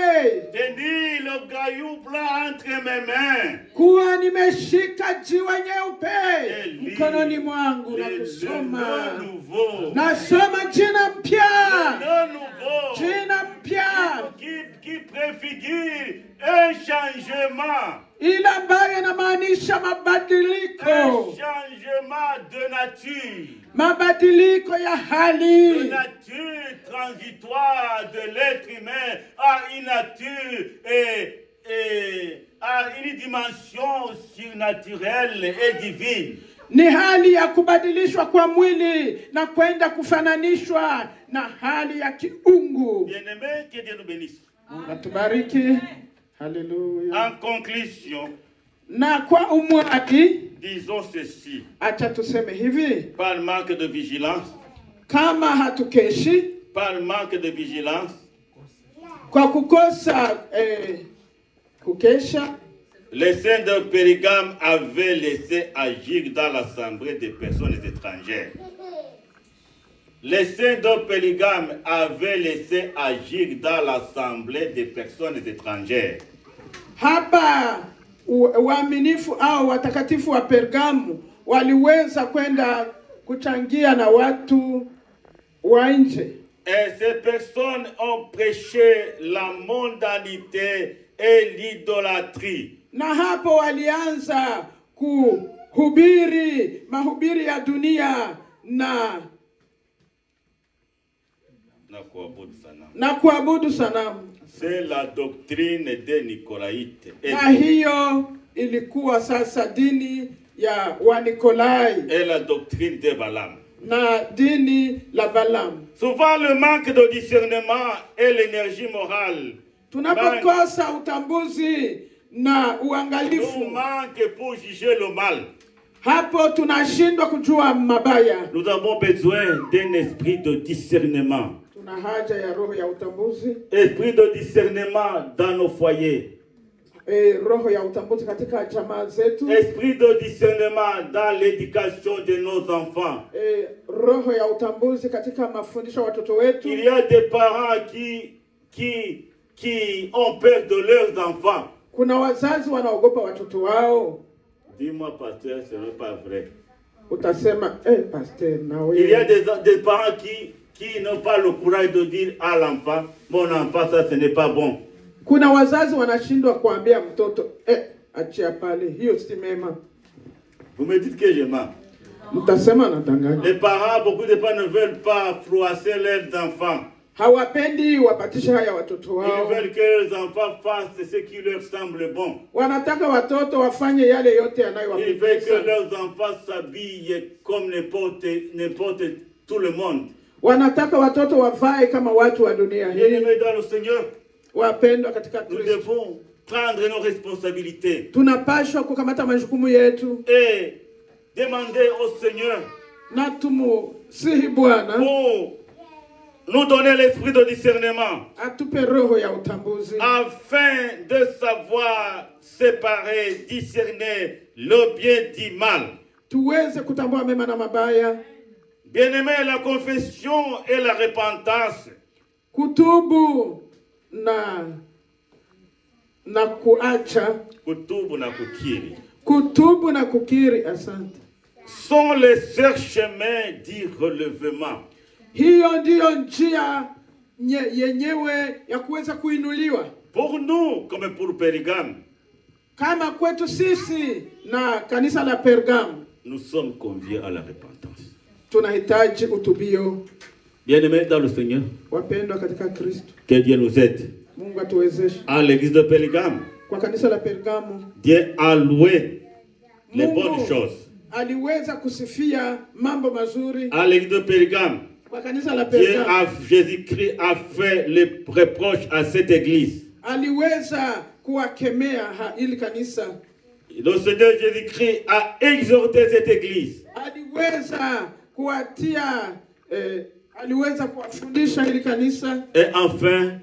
Tenir le caillou blanc entre mes mains. kuwa nimeshika jiwe nyeupe Et lire mkononi mwangu na le kusoma, nom nouveau. nasoma jina Le mpya, nom nouveau. jina mpya Qui préfigure un changement. ile ambayo inamaanisha Un mabadiliko, changement de nature. mabadiliko ya De hali, nature transitoire de l'être humain à une nature et à une dimension surnaturelle et divine. ni hali ya kubadilishwa kwa mwili na kwenda kufananishwa na hali ya kiungu. Bien-aimés, que Dieu nous bénisse. Natubariki. Haleluya. En conclusion, Na kwa umwagi, disons ceci. acha tuseme hivi, Par manque de vigilance, kama hatukeshi, par manque de vigilance, kwa kukosa kukesha, les saints de Périgame avaient laissé agir dans l'assemblée des personnes étrangères. Les saints de Périgame avaient laissé agir dans l'assemblée des personnes étrangères. hapa waaminifu au watakatifu wa Pergamu waliweza kwenda kuchangia na watu wa nje. Et ces personnes ont prêché la mondanité et l'idolâtrie. Na hapo walianza kuhubiri mahubiri ya dunia na kuabudu sanamu. C'est la doctrine des Nicolaïtes. Na hiyo ilikuwa sasa dini ya Wanikolai Et la doctrine de Balaam. na dini la Balaam. Souvent le manque de discernement et l'énergie morale Tunapokosa utambuzi na nous uangalifu, manquons pour juger le mal. hapo tunashindwa kujua mabaya. Nous avons besoin d'un esprit de discernement. Tuna haja ya roho ya utambuzi, Esprit de discernement dans nos foyers. roho ya utambuzi katika jamaa zetu, Esprit de discernement dans l'éducation de nos enfants. roho ya utambuzi katika mafundisho ya watoto wetu. Il y a des parents qui ont peur de leurs enfants. Kuna wazazi wanaogopa watoto wao. Dis-moi, pasteur, ce n'est pas vrai. Utasema pasteur, na Il y a wewe des parents qui n'ont pas le courage de dire à l'enfant, mon enfant, ça ce n'est pas bon. kuna wazazi wanashindwa kuambia mtoto achia pale, hiyo si mema. Vous me dites que je mens. Mtasema nadanganya. Les parents, beaucoup de parents ne veulent pas froisser leurs enfants. Hawapendi wapatishe haya watoto Ils wao. veulent que leurs enfants fassent ce qui leur semble bon. Wanataka watoto wafanye yale yote Ils veulent que yanayowapendeza. leurs enfants s'habillent comme n'importe tout le monde. Wanataka watoto wavae kama watu wa dunia hii. Bien-aimés dans le Seigneur, Wapendwa katika nous Kristo, devons prendre nos responsabilités tunapashwa kukamata majukumu yetu et demander au Seigneur na tumusihi Bwana pour nous donner l'esprit de discernement atupe roho ya utambuzi afin de savoir séparer, discerner le bien du mal. tuweze kutambua mema na mabaya. Bien-aimés, la confession et la repentance Kutubu na kuacha, kutubu na kukiri kutubu na kukiri, asante, sont les seuls chemins du relèvement. hiyo ndiyo njia yenyewe ya kuweza kuinuliwa. Pour nous, comme pour Périgame, Kama kwetu sisi na kanisa la Pergamo, nous sommes conviés à la repentance. tunahitaji utubio. Bien-aimés dans le Seigneur, Wapendwa katika Kristo, que Dieu nous aide. Mungu atuwezeshe. À l'église de Périgame, Kwa kanisa la Pergamo, Dieu a loué les Mungu bonnes choses. aliweza kusifia mambo mazuri. À l'église de Périgame, Kwa kanisa la Dieu Pergamo Jésus-Christ a fait les reproches à cette église. aliweza kuwakemea ili kanisa. Le Seigneur Jésus-Christ a exhorté cette église. Aliweza kuwatia aliweza kuwafundisha ili kanisa. Et enfin,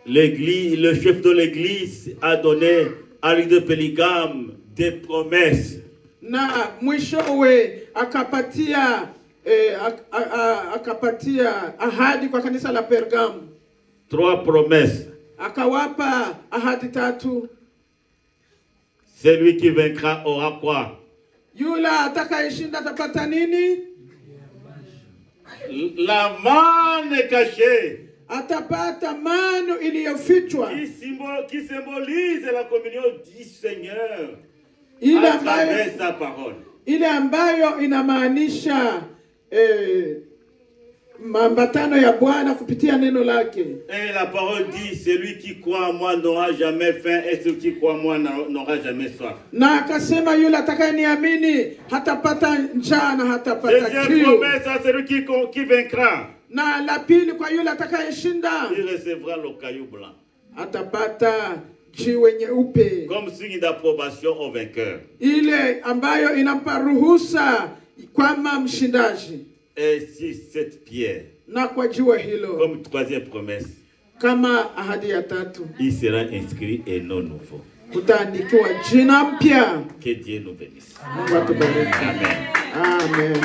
l'église, le chef de l'église a donné à l'église de Périgame des promesses. Na mwishowe akapatia akapatia ahadi kwa kanisa la Pergamo. 3 promesses. Akawapa ahadi 3. Celui qui vaincra aura quoi? Yule atakayeshinda atapata nini? La manne cachée. Atapata manu iliyofichwa, Qui symbolise la communion du Seigneur ile à ambayo travers sa parole. ile ambayo inamaanisha mambatano ya Bwana kupitia neno lake. Et la parole dit, celui qui croit en moi n'aura jamais faim et celui qui croit en moi n'aura jamais soif. Na akasema yule atakayeniamini hatapata njaa na hatapata Deuxième kiu. promesse à celui qui vaincra. Na la pili kwa yule atakayeshinda, Il recevra le caillou blanc atapata jiwe nyeupe, comme signe d'approbation au vainqueur. ile ambayo inampa ruhusa kama mshindaji. Et si cette pierre, Na kwa jiwe hilo comme troisième promesse, kama ahadi ya 3 il sera inscrit et non nouveau. kutaandikiwa jina mpya. Que Dieu nous bénisse. Mungu atubariki. Amen. Amen.